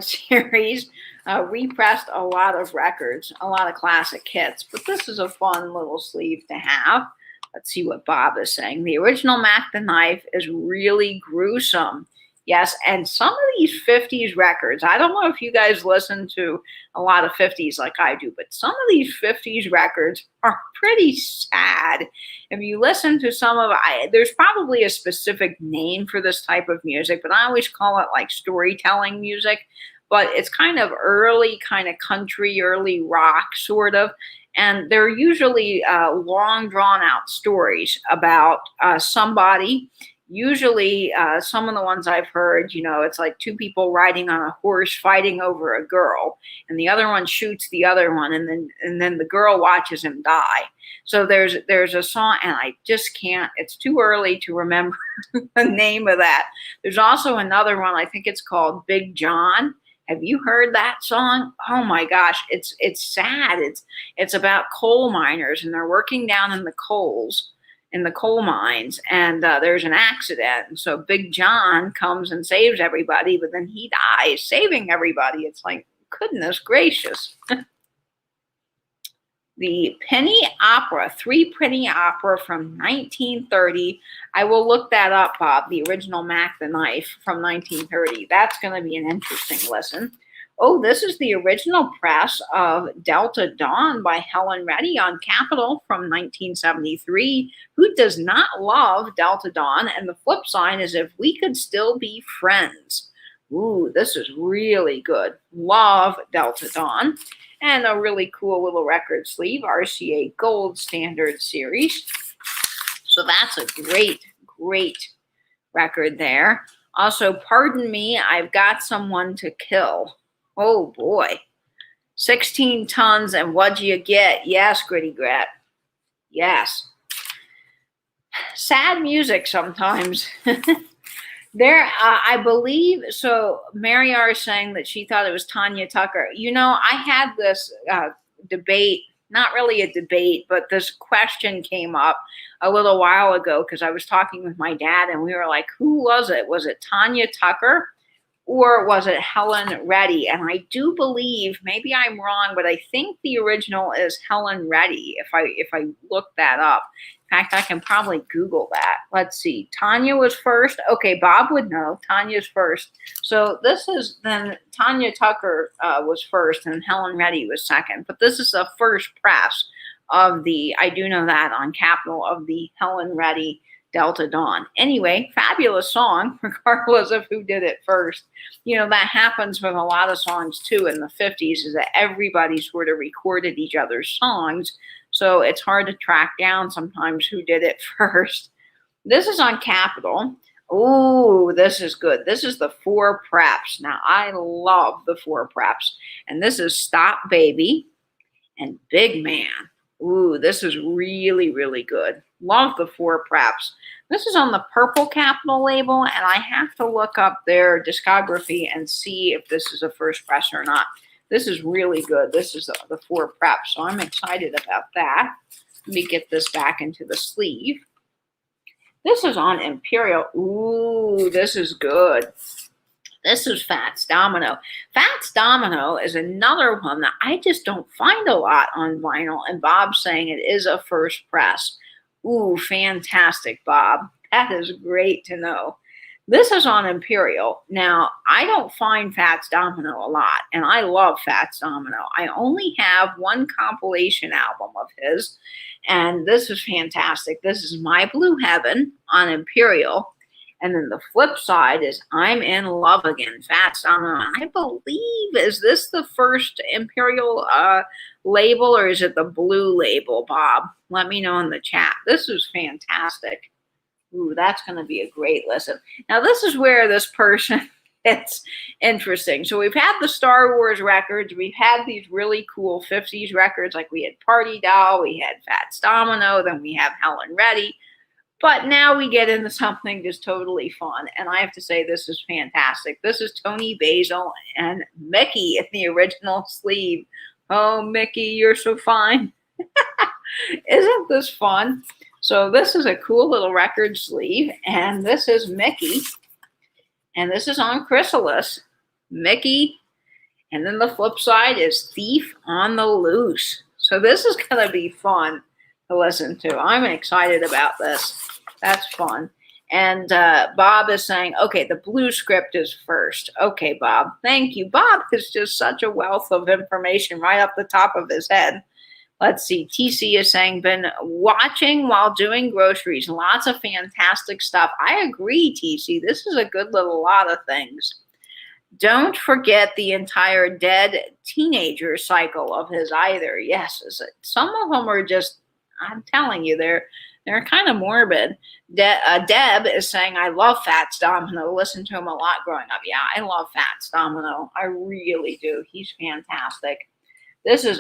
series. Repressed a lot of records, a lot of classic hits. But this is a fun little sleeve to have. Let's see what Bob is saying. The original Mac the Knife is really gruesome. Yes, and some of these 50s records, I don't know if you guys listen to a lot of 50s like I do, but some of these 50s records are pretty sad. If you listen to some of, there's probably a specific name for this type of music, but I always call it like storytelling music. But it's kind of early, kind of country, early rock sort of. And they're usually long, drawn-out stories about somebody Usually, some of the ones I've heard, it's like two people riding on a horse fighting over a girl, and the other one shoots the other one, and then the girl watches him die. So there's a song, and I just can't. It's too early to remember the name of that. There's also another one. I think it's called Big John. Have you heard that song? Oh my gosh, it's sad. It's about coal miners, and they're working down in the coal mines, and there's an accident. And so Big John comes and saves everybody, but then he dies saving everybody. It's like, goodness gracious. The penny opera, three penny opera from 1930. I will look that up, Bob, the original Mac the Knife from 1930. That's going to be an interesting listen. Oh, this is the original press of Delta Dawn by Helen Reddy on Capitol from 1973. Who does not love Delta Dawn? And the flip side is If We Could Still Be Friends. Ooh, this is really good. Love Delta Dawn. And a really cool little record sleeve, RCA Gold Standard Series. So that's a great, great record there. Also, Pardon Me, I've Got Someone to Kill. Oh boy. 16 tons, and what'd you get? Yes, Gritty Grat. Yes. Sad music sometimes. There, I believe, so Mary R. is saying that she thought it was Tanya Tucker. I had this debate, not really a debate, but this question came up a little while ago because I was talking with my dad, and we were like, who was it? Was it Tanya Tucker or was it Helen Reddy? And I do believe, maybe I'm wrong, but I think the original is Helen Reddy, if I look that up. In fact, I can probably Google that. Let's see. Tanya was first. Okay, Bob would know. Tanya's first. So this is then Tanya Tucker was first and Helen Reddy was second. But this is the first press of I do know that on Capitol, of the Helen Reddy Delta Dawn. Anyway, fabulous song, regardless of who did it first. That happens with a lot of songs too in the 50s, is that everybody sort of recorded each other's songs. So it's hard to track down sometimes who did it first. This is on Capitol. Ooh, this is good. This is the Four Preps. Now, I love the Four Preps. And this is Stop Baby and Big Man. Ooh, this is really, really good. Love the Four Preps. This is on the Purple Capitol label, and I have to look up their discography and see if this is a first press or not. This is really good. This is the Four Preps, so I'm excited about that. Let me get this back into the sleeve. This is on Imperial. Ooh, this is good. This is Fats Domino. Fats Domino is another one that I just don't find a lot on vinyl, and Bob's saying it is a first press. Ooh, fantastic, Bob. That is great to know. This is on Imperial. Now, I don't find Fats Domino a lot, and I love Fats Domino. I only have one compilation album of his, and this is fantastic. This is My Blue Heaven on Imperial, and then the flip side is I'm in Love Again, Fats Domino. I believe, is this the first Imperial label, or is it the blue label, Bob? Let me know in the chat. This is fantastic. Ooh, that's going to be a great listen. Now, this is where this person gets interesting. So we've had the Star Wars records. We've had these really cool 50s records, like we had Party Doll, we had Fats Domino, then we have Helen Reddy. But now we get into something just totally fun. And I have to say, this is fantastic. This is Tony Basil and Mickey in the original sleeve. Oh, Mickey, you're so fine. Isn't this fun? So this is a cool little record sleeve, and this is Mickey, and this is on Chrysalis, Mickey, and then the flip side is Thief on the Loose. So this is going to be fun to listen to. I'm excited about this. That's fun. And Bob is saying, okay, the blue script is first. Okay, Bob, thank you. Bob is just such a wealth of information right up the top of his head. Let's see. TC is saying, been watching while doing groceries. Lots of fantastic stuff. I agree, TC. This is a good little lot of things. Don't forget the entire Dead Teenager cycle of his either. Yes, some of them are just, I'm telling you, they're They're kind of morbid. Deb is saying, I love Fats Domino. Listen to him a lot growing up. Yeah, I love Fats Domino. I really do. He's fantastic. This is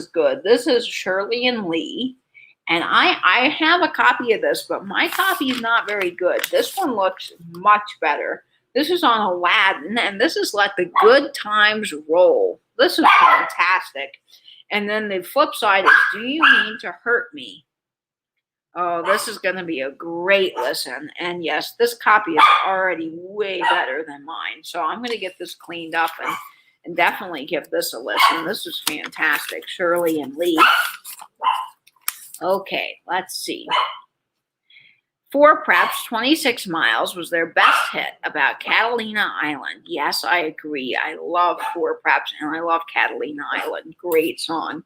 good. This is Shirley and Lee. And I have a copy of this, but my copy is not very good. This one looks much better. This is on Aladdin, and this is Let the Good Times Roll. This is fantastic. And then the flip side is Do You Mean to Hurt Me? Oh, this is going to be a great listen. And yes, this copy is already way better than mine. So I'm going to get this cleaned up and definitely give this a listen. This is fantastic. Shirley and Lee. Okay, let's see. Four Preps, 26 Miles was their best hit about Catalina Island. Yes, I agree. I love Four Preps and I love Catalina Island. Great song.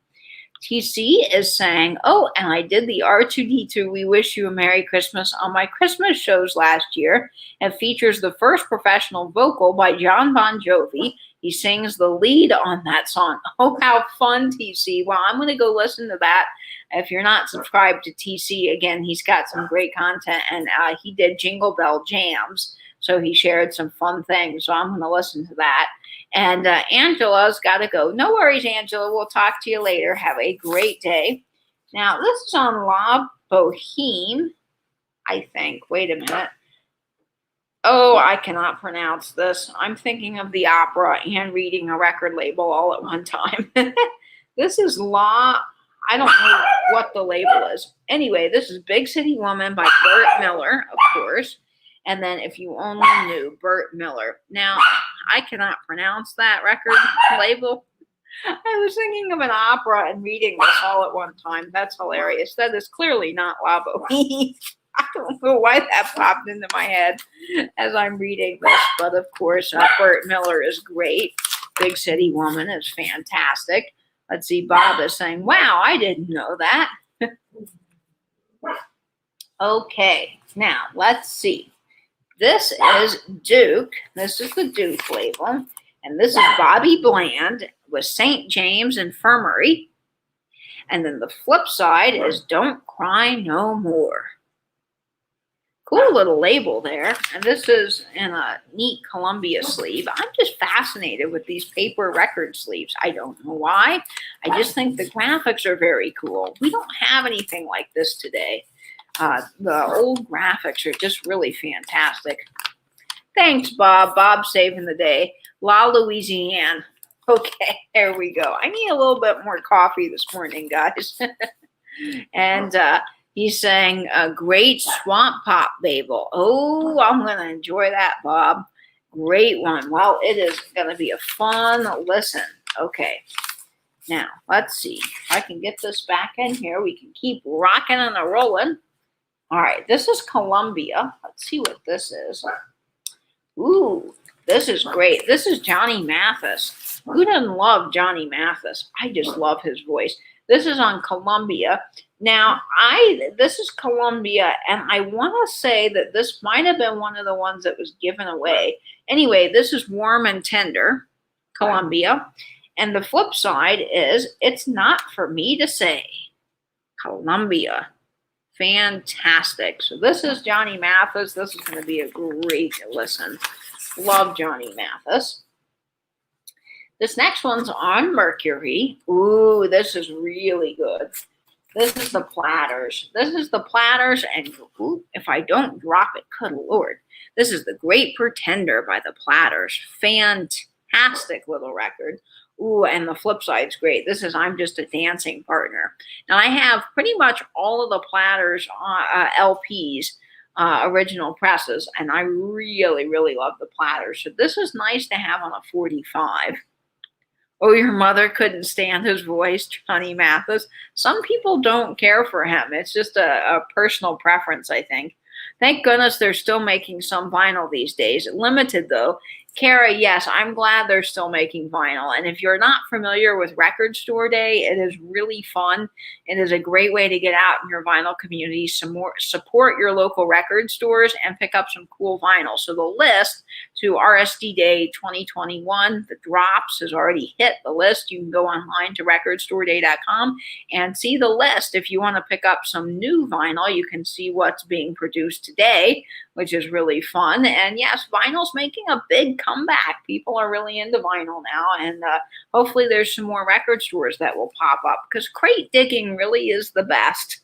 TC is saying, oh, and I did the R2D2 We Wish You a Merry Christmas on my Christmas shows last year. It features the first professional vocal by John Bon Jovi. He sings the lead on that song. Oh, how fun, TC. Well, I'm going to go listen to that. If you're not subscribed to TC, again, he's got some great content, and he did Jingle Bell Jams, so he shared some fun things, so I'm going to listen to that. And Angela's got to go. No worries, Angela. We'll talk to you later. Have a great day. Now, this is on La Boheme, I think. Wait a minute. Oh, I cannot pronounce this. I'm thinking of the opera and reading a record label all at one time. This is I don't know what the label is. Anyway, this is Big City Woman by Burt Miller, of course. And then If You Only Knew, Burt Miller. Now, I cannot pronounce that record label. I was thinking of an opera and reading this all at one time. That's hilarious. That is clearly not La Boheme. I don't know why that popped into my head as I'm reading this. But, of course, Burt Miller is great. Big City Woman is fantastic. Let's see, Bob is saying, wow, I didn't know that. Okay, now let's see. This is Duke. This is the Duke label. And this is Bobby Bland with St. James Infirmary. And then the flip side is Don't Cry No More. Cool little label there. And this is in a neat Columbia sleeve. I'm just fascinated with these paper record sleeves. I don't know why. I just think the graphics are very cool. We don't have anything like this today. The old graphics are just really fantastic. Thanks, Bob. Bob saving the day. La Louisiane. Okay, there we go. I need a little bit more coffee this morning, guys. And he's saying a great swamp pop label. Oh, I'm going to enjoy that, Bob. Great one. Well, it is going to be a fun listen. Okay. Now, let's see. If I can get this back in here, we can keep rocking and a rolling. All right. This is Columbia. Let's see what this is. Ooh, this is great. This is Johnny Mathis. Who doesn't love Johnny Mathis? I just love his voice. This is on Columbia. Now, this is Columbia, and I want to say that this might have been one of the ones that was given away. Anyway, this is Warm and Tender, Columbia. And the flip side is It's Not For Me to Say, Columbia. Fantastic. So this is Johnny Mathis. This is going to be a great listen. Love Johnny Mathis. This next one's on Mercury. Ooh, this is really good. This is the Platters. This is the Platters, and ooh, if I don't drop it, good Lord. This is The Great Pretender by the Platters. Fantastic little record. Ooh, and the flip side's great. This is I'm Just a Dancing Partner. Now, I have pretty much all of the Platters LPs, original presses, and I really, really love the Platters. So this is nice to have on a 45. Oh, your mother couldn't stand his voice, Johnny Mathis. Some people don't care for him. It's just a personal preference, I think. Thank goodness they're still making some vinyl these days. Limited, though. Kara, yes, I'm glad they're still making vinyl. And if you're not familiar with Record Store Day, it is really fun. It is a great way to get out in your vinyl community, support your local record stores, and pick up some cool vinyl. So the list to RSD Day 2021. The drops has already hit the list. You can go online to recordstoreday.com and see the list. If you want to pick up some new vinyl, you can see what's being produced today, which is really fun. And yes, vinyl's making a big comeback. People are really into vinyl now, and hopefully there's some more record stores that will pop up, because crate digging really is the best.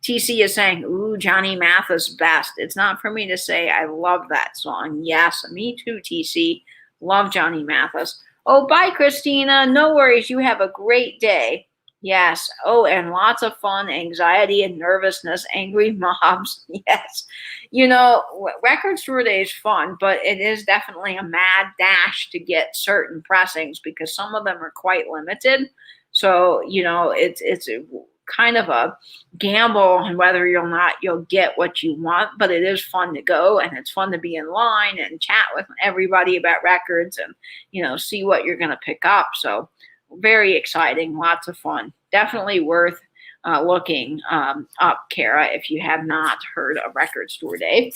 TC is saying, ooh, Johnny Mathis best. It's not for me to say. I love that song. Yes, me too, TC. Love Johnny Mathis. Oh, bye, Christina. No worries. You have a great day. Yes. Oh, and lots of fun, anxiety and nervousness, angry mobs. Yes. You know, Record Store Day is fun, but it is definitely a mad dash to get certain pressings, because some of them are quite limited. So, you know, it's a kind of a gamble on whether you'll get what you want, but it is fun to go, and it's fun to be in line and chat with everybody about records and, you know, see what you're going to pick up. So very exciting, lots of fun. Definitely worth looking up, Kara, if you have not heard of Record Store Day.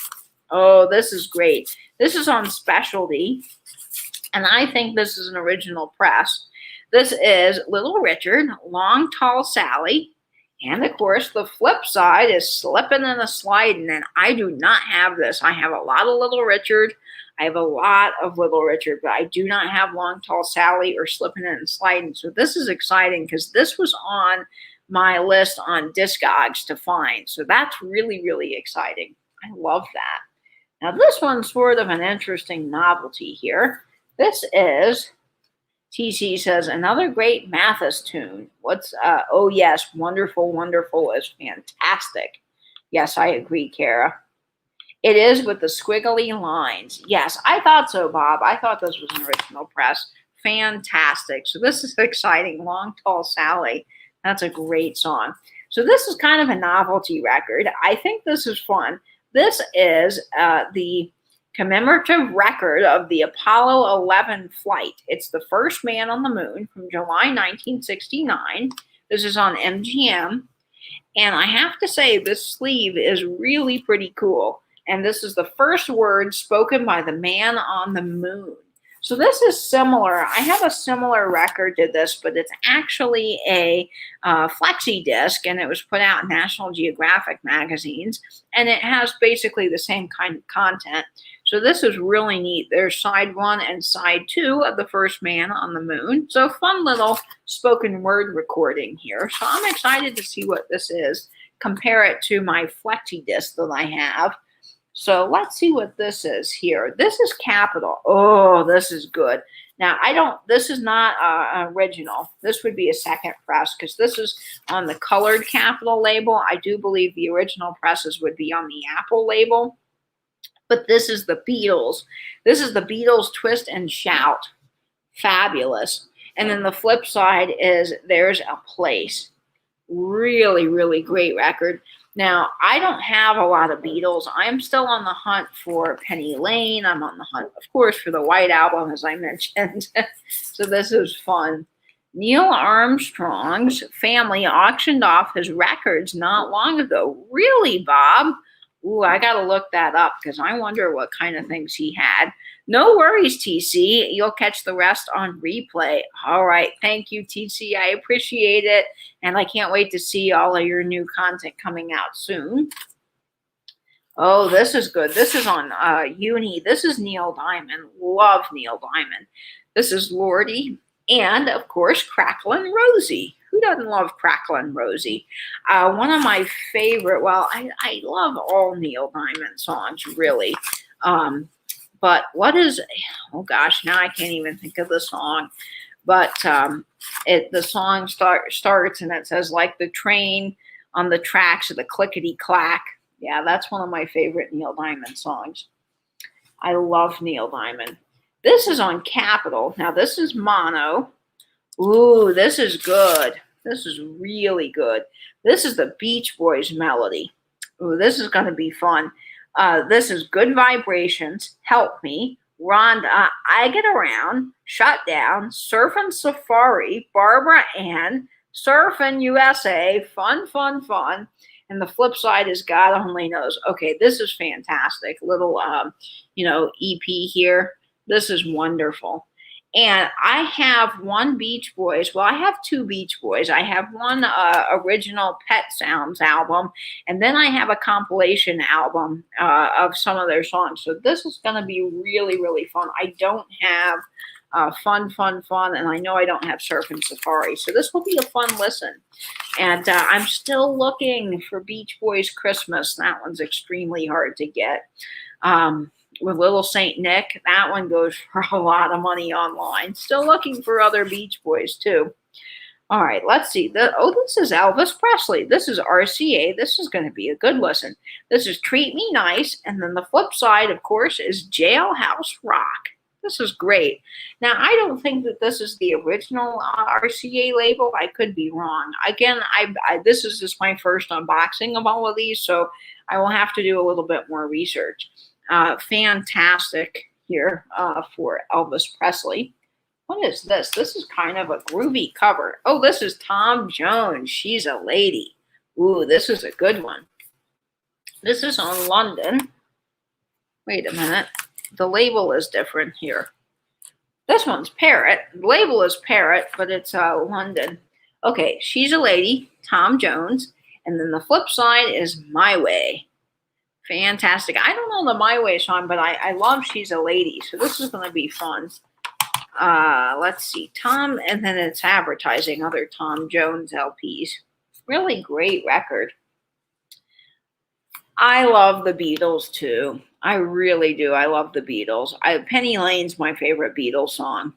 Oh, this is great. This is on Specialty, and I think this is an original press. This is Little Richard, Long Tall Sally, and of course the flip side is Slippin' and a Slidin', and I do not have this. I have a lot of Little Richard. I have a lot of Little Richard, but I do not have Long Tall Sally or Slippin' and Slidin'. So this is exciting, because this was on my list on Discogs to find. So that's really, really exciting. I love that. Now this one's sort of an interesting novelty here. This is, TC says, another great Mathis tune. Oh yes, Wonderful, Wonderful is fantastic. Yes, I agree, Kara. It is with the squiggly lines. Yes, I thought so, Bob. I thought this was an original press. Fantastic. So this is exciting. Long Tall Sally. That's a great song. So this is kind of a novelty record. I think this is fun. This is the commemorative record of the Apollo 11 flight. It's the first man on the moon from July 1969. This is on MGM. And I have to say, this sleeve is really pretty cool. And this is the first word spoken by the man on the moon. So this is similar. I have a similar record to this, but it's actually a flexi disc, and it was put out in National Geographic magazines, and it has basically the same kind of content. So this is really neat. There's side 1 and side 2 of the first man on the moon. So fun little spoken word recording here. So I'm excited to see what this is. Compare it to my flexi disc that I have. So let's see what this is here. This is Capitol. Oh, this is good. Now, this is not original. This would be a second press, because this is on the colored Capitol label. I do believe the original presses would be on the Apple label. But this is the Beatles. This is the Beatles Twist and Shout. Fabulous. And then the flip side is There's a Place. Really, really great record. Now, I don't have a lot of Beatles. I'm still on the hunt for Penny Lane. I'm on the hunt, of course, for the White Album, as I mentioned. So this is fun. Neil Armstrong's family auctioned off his records not long ago. Really, Bob? Ooh, I got to look that up, because I wonder what kind of things he had. No worries, TC. You'll catch the rest on replay. All right. Thank you, TC. I appreciate it. And I can't wait to see all of your new content coming out soon. Oh, this is good. This is on Uni. This is Neil Diamond. Love Neil Diamond. This is Lordy. And, of course, Cracklin' Rosie. Who doesn't love Cracklin' Rosie? One of my favorite, well, I love all Neil Diamond songs, really. But what is, oh gosh, now I can't even think of the song. But the song starts and it says, like the train on the tracks of the clickety-clack. Yeah, that's one of my favorite Neil Diamond songs. I love Neil Diamond. This is on Capitol. Now, this is mono. Ooh, this is good. This is really good. This is the Beach Boys melody. Ooh, this is going to be fun. This is Good Vibrations, Help Me, Rhonda, I Get Around, Shut Down, Surfin' Safari, Barbara Ann, Surfin' USA, Fun, Fun, Fun. And the flip side is God only knows. Okay, this is fantastic. Little, EP here. This is wonderful. And I have one Beach Boys. Well, I have two Beach Boys. I have one original Pet Sounds album, and then I have a compilation album of some of their songs. So this is going to be really, really fun. I don't have fun, and I know I don't have Surf and Safari. So this will be a fun listen. And I'm still looking for Beach Boys Christmas. That one's extremely hard to get. With Little Saint Nick, that one goes for a lot of money online. Still looking for other Beach Boys too. All right, let's see. This is Elvis Presley. This is RCA. This is going to be a good listen. This is Treat Me Nice. And then the flip side, of course, is Jailhouse Rock. This is great. Now, I don't think that this is the original RCA label. I could be wrong. Again, this is just my first unboxing of all of these, so I will have to do a little bit more research. Fantastic here for Elvis Presley. What is this? This is kind of a groovy cover. Oh, this is Tom Jones. She's a Lady. Ooh, this is a good one. This is on London. Wait a minute. The label is different here. This one's Parrot. The label is Parrot, but it's London. Okay, She's a Lady, Tom Jones. And then the flip side is My Way. Fantastic. I don't know the My Way song, but I love She's a Lady. So this is going to be fun. Let's see. Tom, and then it's advertising other Tom Jones LPs. Really great record. I love the Beatles too. I really do. I love the Beatles. Penny Lane's my favorite Beatles song.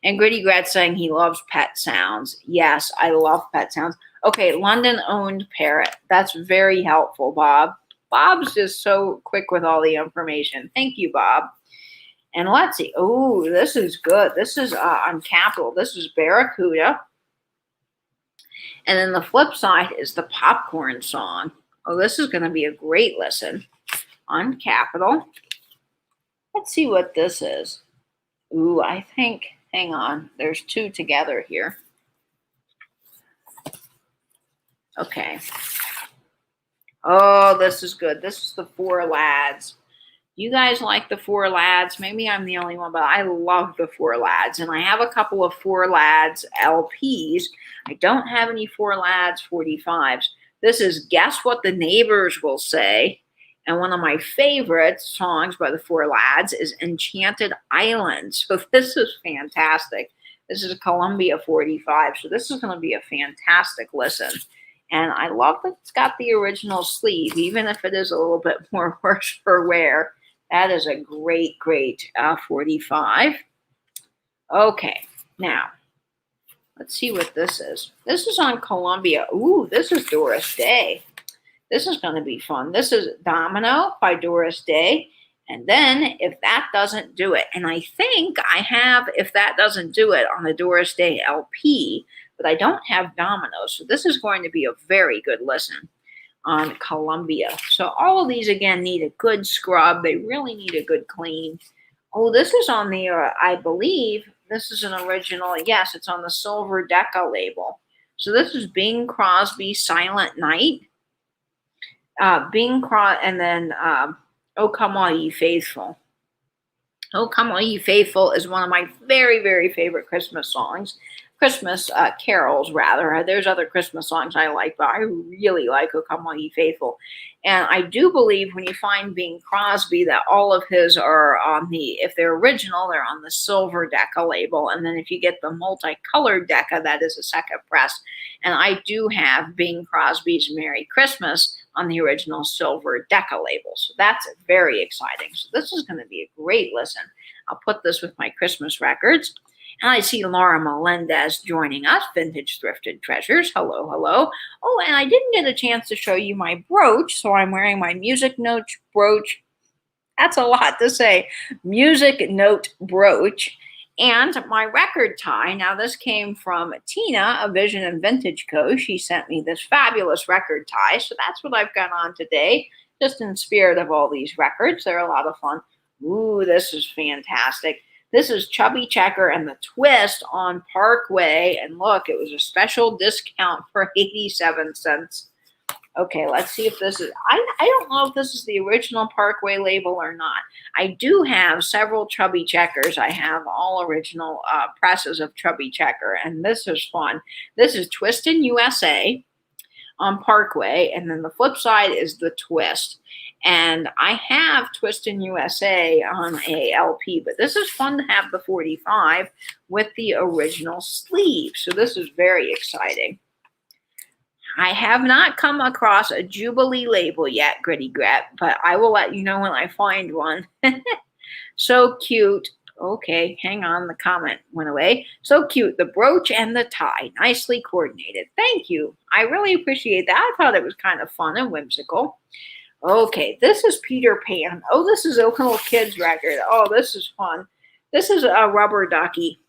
And Gritty Grat saying he loves Pet Sounds. Yes, I love Pet Sounds. Okay, London owned Parrot. That's very helpful, Bob. Bob's just so quick with all the information. Thank you, Bob. And let's see. Oh, this is good. This is on Capitol. This is Barracuda. And then the flip side is the Popcorn Song. Oh, this is going to be a great listen on Capitol. Let's see what this is. Ooh, I think, hang on. There's two together here. Okay. Oh, this is good. This is the Four Lads. You guys like the Four Lads? Maybe I'm the only one, but I love the Four Lads. And I have a couple of Four Lads LPs. I don't have any Four Lads 45s. This is Guess What the Neighbors Will Say. And one of my favorite songs by the Four Lads is Enchanted Island. So this is fantastic. This is a Columbia 45. So this is going to be a fantastic listen. And I love that it's got the original sleeve, even if it is a little bit more worse for wear. That is a great, great 45. Okay, now, let's see what this is. This is on Columbia. Ooh, this is Doris Day. This is going to be fun. This is Domino by Doris Day. And then If That Doesn't Do It. And I think I have If That Doesn't Do It on the Doris Day LP, but I don't have Domino. So this is going to be a very good listen on Columbia. So all of these, again, need a good scrub. They really need a good clean. Oh, this is on the, I believe, this is an original. Yes, it's on the Silver Decca label. So this is Bing Crosby, Silent Night. Bing Crosby, and then Oh Come All Ye Faithful. Oh Come All Ye Faithful is one of my very, very favorite Christmas songs. Christmas carols, rather. There's other Christmas songs I like, but I really like Oh Come All Ye Faithful. And I do believe when you find Bing Crosby that all of his are on the, if they're original, they're on the Silver Decca label. And then if you get the multicolored Decca, that is a second press. And I do have Bing Crosby's Merry Christmas on the original Silver Decca label. So that's very exciting. So this is going to be a great listen. I'll put this with my Christmas records. And I see Laura Melendez joining us, Vintage Thrifted Treasures. Hello, hello. Oh, and I didn't get a chance to show you my brooch, so I'm wearing my Music Note brooch. That's a lot to say. Music Note brooch. And my record tie. Now, this came from Tina, a Vision and Vintage Co. She sent me this fabulous record tie, so that's what I've got on today, just in spirit of all these records. They're a lot of fun. Ooh, this is fantastic. This is Chubby Checker and the Twist on Parkway. And look, it was a special discount for 87 cents. Okay, let's see if this is, I don't know if this is the original Parkway label or not. I do have several Chubby Checkers. I have all original presses of Chubby Checker, and this is fun. This is Twistin' USA on Parkway, and then the flip side is the Twist. And I have Twistin' USA on a LP, but this is fun to have the 45 with the original sleeve. So this is very exciting. I have not come across a Jubilee label yet, Gritty Gret, but I will let you know when I find one. So cute. Okay, hang on, the comment went away. So cute, the brooch and the tie, nicely coordinated. Thank you. I really appreciate that. I thought it was kind of fun and whimsical. Okay, this is Peter Pan. Oh, this is a little kid's record. Oh, this is fun. This is a Rubber Ducky.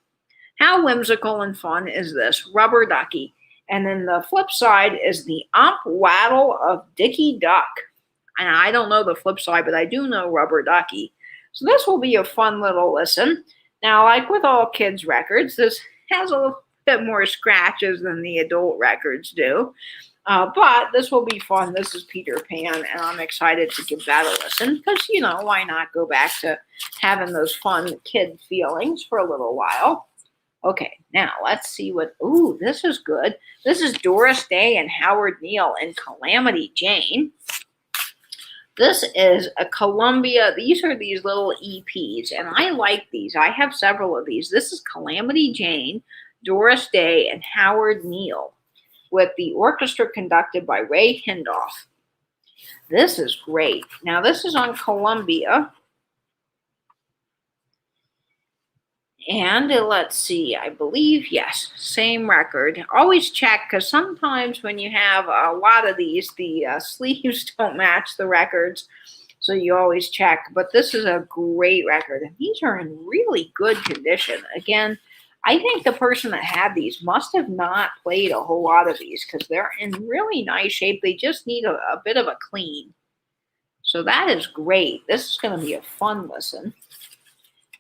How whimsical and fun is this? Rubber Ducky. And then the flip side is the Ump Waddle of Dicky Duck. And I don't know the flip side, but I do know Rubber Ducky. So this will be a fun little listen. Now, like with all kids' records, this has a little bit more scratches than the adult records do. But this will be fun. This is Peter Pan, and I'm excited to give that a listen because, you know, why not go back to having those fun kid feelings for a little while. Okay, now let's see what, ooh, this is good. This is Doris Day and Howard Neal and Calamity Jane. This is a Columbia. These are these little EPs, and I like these. I have several of these. This is Calamity Jane, Doris Day, and Howard Neal, with the orchestra conducted by Ray Hindoff. This is great. Now, this is on Columbia. And let's see, I believe, yes, same record. Always check, because sometimes when you have a lot of these, the sleeves don't match the records. So you always check. But this is a great record. And these are in really good condition. Again, I think the person that had these must have not played a whole lot of these, because they're in really nice shape. They just need a bit of a clean. So that is great. This is going to be a fun listen.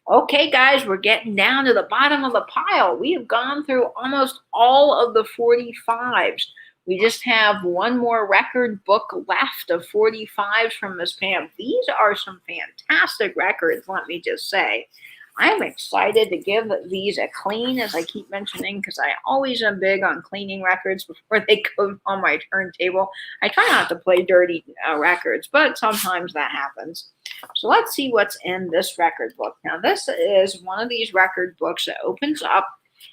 Okay, guys, we're getting down to the bottom of the pile. We have gone through almost all of the 45s. We just have one more record book left of 45s from Miss Pam. These are some fantastic records, let me just say. I'm excited to give these a clean, as I keep mentioning, because I always am big on cleaning records before they go on my turntable. I try not to play dirty records, but sometimes that happens. So let's see what's in this record book. Now, this is one of these record books that opens up,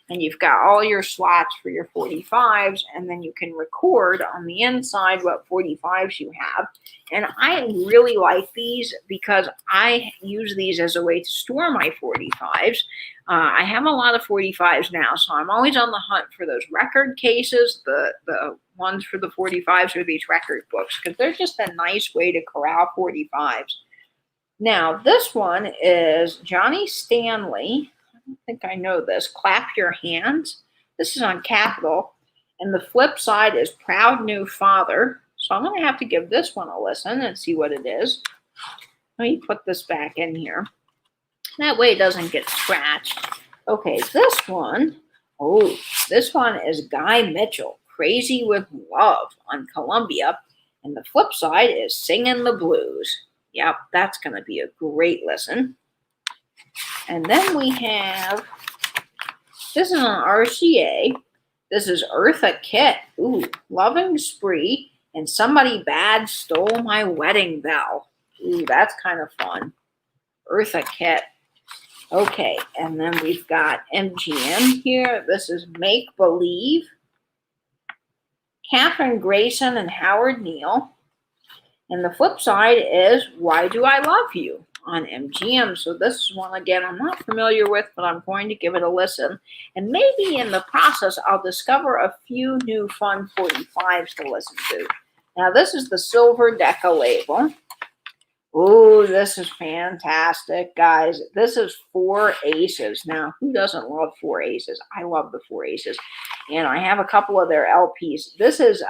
and you've got all your slots for your 45s, and then you can record on the inside what 45s you have. And I really like these because I use these as a way to store my 45s. I have a lot of 45s now, so I'm always on the hunt for those record cases. The ones for the 45s are these record books, because they're just a nice way to corral 45s. Now, this one is Johnny Stanley. I don't think I know this. Clap Your Hands. This is on Capitol. And the flip side is Proud New Father. So I'm going to have to give this one a listen and see what it is. Let me put this back in here. That way it doesn't get scratched. Okay, this one. Oh, this one is Guy Mitchell, Crazy with Love on Columbia. And the flip side is Singin' the Blues. Yep, that's going to be a great listen. And then we have, this is on RCA. This is Eartha Kitt. Ooh, Loving Spree. And Somebody Bad Stole My Wedding Bell. Ooh, that's kind of fun. Eartha Kitt. Okay, and then we've got MGM here. This is Make Believe. Katherine Grayson and Howard Neal. And the flip side is Why Do I Love You on MGM. So this is one, again, I'm not familiar with, but I'm going to give it a listen. And maybe in the process, I'll discover a few new fun 45s to listen to. Now, this is the Silver Decca label. Oh, this is fantastic, guys. This is Four Aces. Now, who doesn't love Four Aces? I love the Four Aces. And I have a couple of their LPs. This is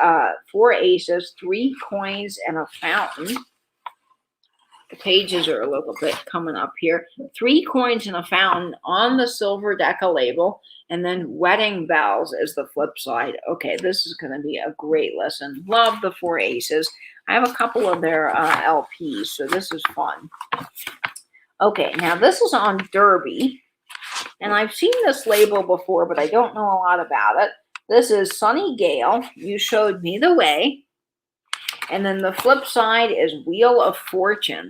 Four Aces, 3 Coins, and a Fountain. The pages are a little bit coming up here. 3 coins in a fountain on the silver Decca label, and then wedding bells is the flip side. Okay, this is going to be a great listen. Love the 4 aces. I have a couple of their LPs, so this is fun. Okay, now this is on Derby, and I've seen this label before, but I don't know a lot about it. This is Sunny Gale, You Showed Me the Way. And then the flip side is Wheel of Fortune.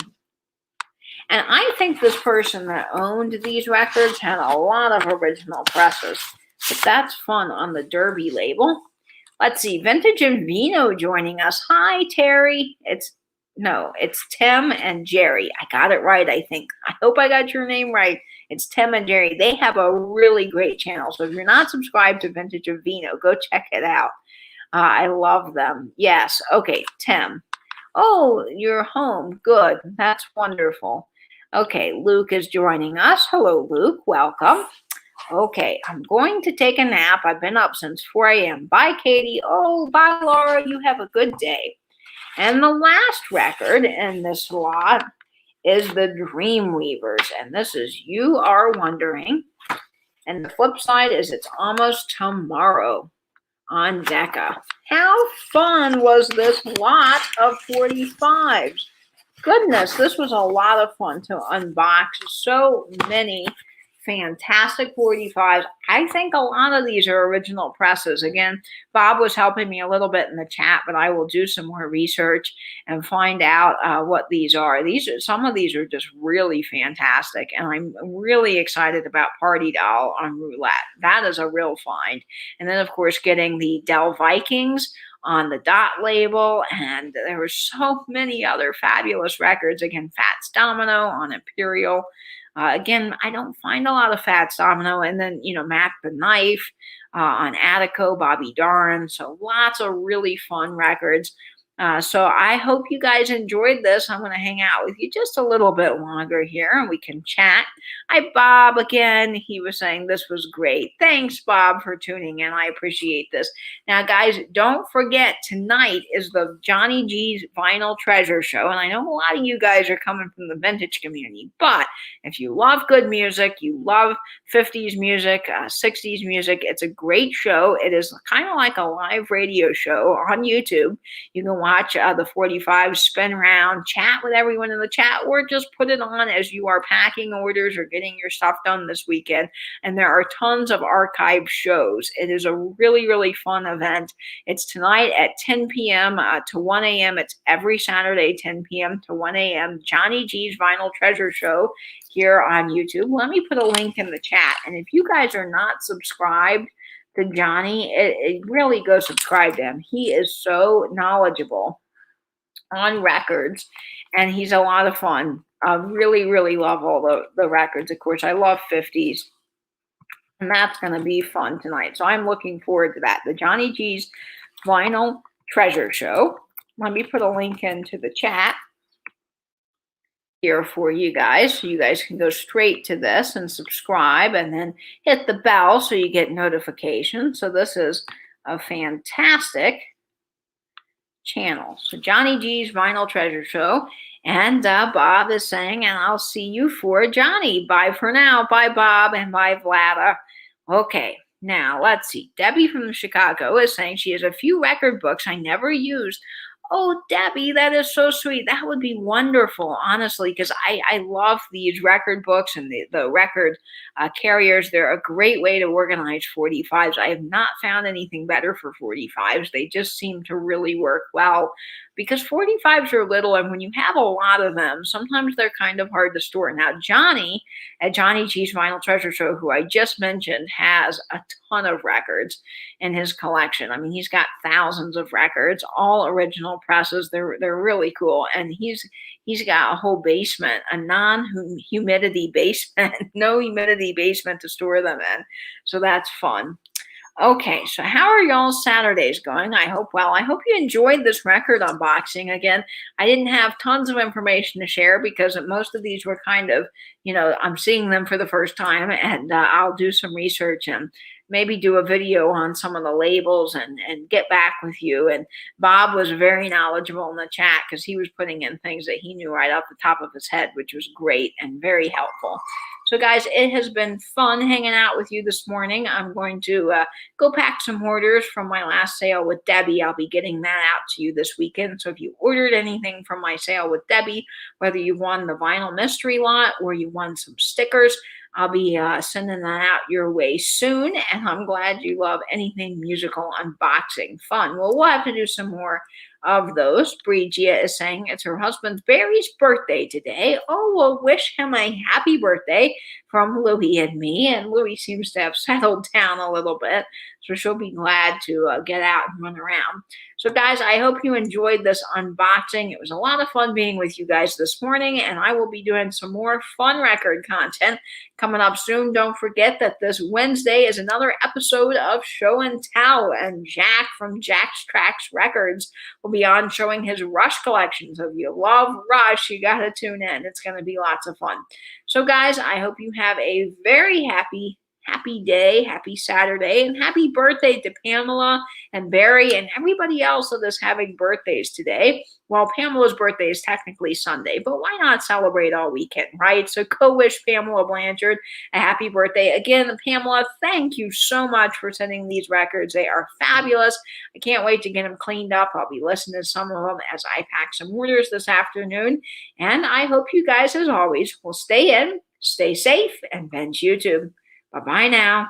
And I think this person that owned these records had a lot of original presses. But that's fun on the Derby label. Let's see, Vintage and Vino joining us. Hi, Terry. It's Tim and Jerry. I got it right, I think. I hope I got your name right. It's Tim and Jerry. They have a really great channel. So if you're not subscribed to Vintage and Vino, go check it out. I love them. Yes. Okay, Tim. Oh, you're home. Good. That's wonderful. Okay, Luke is joining us. Hello, Luke. Welcome. Okay, I'm going to take a nap. I've been up since 4 a.m. Bye, Katie. Oh, bye, Laura. You have a good day. And the last record in this lot is the Dreamweavers. And this is You Are Wondering. And the flip side is It's Almost Tomorrow on Decca. How fun was this lot of 45s? Goodness, this was a lot of fun to unbox. So many fantastic 45s. I think a lot of these are original presses. Again, Bob was helping me a little bit in the chat, but I will do some more research and find out what these are. Some of these are just really fantastic, and I'm really excited about Party Doll on Roulette. That is a real find. And then, of course, getting the Dell Vikings on the Dot label, and there were so many other fabulous records. Again, Fats Domino on Imperial. Again, I don't find a lot of Fats Domino. And then, Mac the Knife on Attico, Bobby Darin. So lots of really fun records. So I hope you guys enjoyed this. I'm going to hang out with you just a little bit longer here and we can chat. Hi, Bob, again. He was saying this was great. Thanks, Bob, for tuning in. I appreciate this. Now, guys, don't forget, tonight is the Johnny G's Vinyl Treasure Show. And I know a lot of you guys are coming from the vintage community. But if you love good music, you love 50s music, 60s music, it's a great show. It is kind of like a live radio show on YouTube. You can watch the 45 spin around, chat with everyone in the chat, or just put it on as you are packing orders or getting your stuff done this weekend. And there are tons of archive shows. It is a really, really fun event. It's tonight at 10 p.m. To 1 a.m. It's every Saturday, 10 p.m. to 1 a.m. Johnny G's Vinyl Treasure Show here on YouTube. Let me put a link in the chat. And if you guys are not subscribed to Johnny, it really go subscribe to him. He is so knowledgeable on records, and he's a lot of fun. I really, really love all the records. Of course, I love 50s, and that's going to be fun tonight. So I'm looking forward to that. The Johnny G's Vinyl Treasure Show. Let me put a link into the chat here for you guys, so you guys can go straight to this and subscribe and then hit the bell so you get notifications. So this is a fantastic channel. So Johnny G's Vinyl Treasure Show, and Bob is saying, and I'll see you for Johnny. Bye for now. Bye, Bob, and bye, Vlada. Okay, now let's see. Debbie from Chicago is saying she has a few record books I never used. Oh, Debbie, that is so sweet. That would be wonderful, honestly, because I love these record books and the record carriers. They're a great way to organize 45s. I have not found anything better for 45s. They just seem to really work well because 45s are little, and when you have a lot of them, sometimes they're kind of hard to store. Now, Johnny at Johnny G's Vinyl Treasure Show, who I just mentioned, has a ton of records in his collection. I mean, he's got thousands of records, all original presses. They're really cool, and he's got a whole basement, a non-humidity basement, no humidity basement to store them in. So that's fun. Okay, so how are y'all's Saturdays going? I hope you enjoyed this record unboxing. Again, I didn't have tons of information to share because most of these were kind of, I'm seeing them for the first time, and I'll do some research and maybe do a video on some of the labels and get back with you. And Bob was very knowledgeable in the chat because he was putting in things that he knew right off the top of his head, which was great and very helpful. So, guys, it has been fun hanging out with you this morning. I'm going to go pack some orders from my last sale with Debbie. I'll be getting that out to you this weekend. So if you ordered anything from my sale with Debbie, whether you won the vinyl mystery lot or you won some stickers, I'll be sending that out your way soon. And I'm glad you love anything musical unboxing fun. Well, we'll have to do some more of those. Bridgia is saying it's her husband Barry's birthday today. Oh, well, wish him a happy birthday from Louie and me. And Louie seems to have settled down a little bit, so she'll be glad to get out and run around. So, guys, I hope you enjoyed this unboxing. It was a lot of fun being with you guys this morning, and I will be doing some more fun record content coming up soon. Don't forget that this Wednesday is another episode of Show and Tell, and Jack from Jack's Tracks Records will be on showing his Rush collection. So if you love Rush, you got to tune in. It's going to be lots of fun. So, guys, I hope you have a very happy day, happy Saturday, and happy birthday to Pamela and Barry and everybody else that is having birthdays today. Well, Pamela's birthday is technically Sunday, but why not celebrate all weekend, right? So go wish Pamela Blanchard a happy birthday. Again, Pamela, thank you so much for sending these records. They are fabulous. I can't wait to get them cleaned up. I'll be listening to some of them as I pack some orders this afternoon. And I hope you guys, as always, will stay in, stay safe, and binge YouTube. Bye-bye now.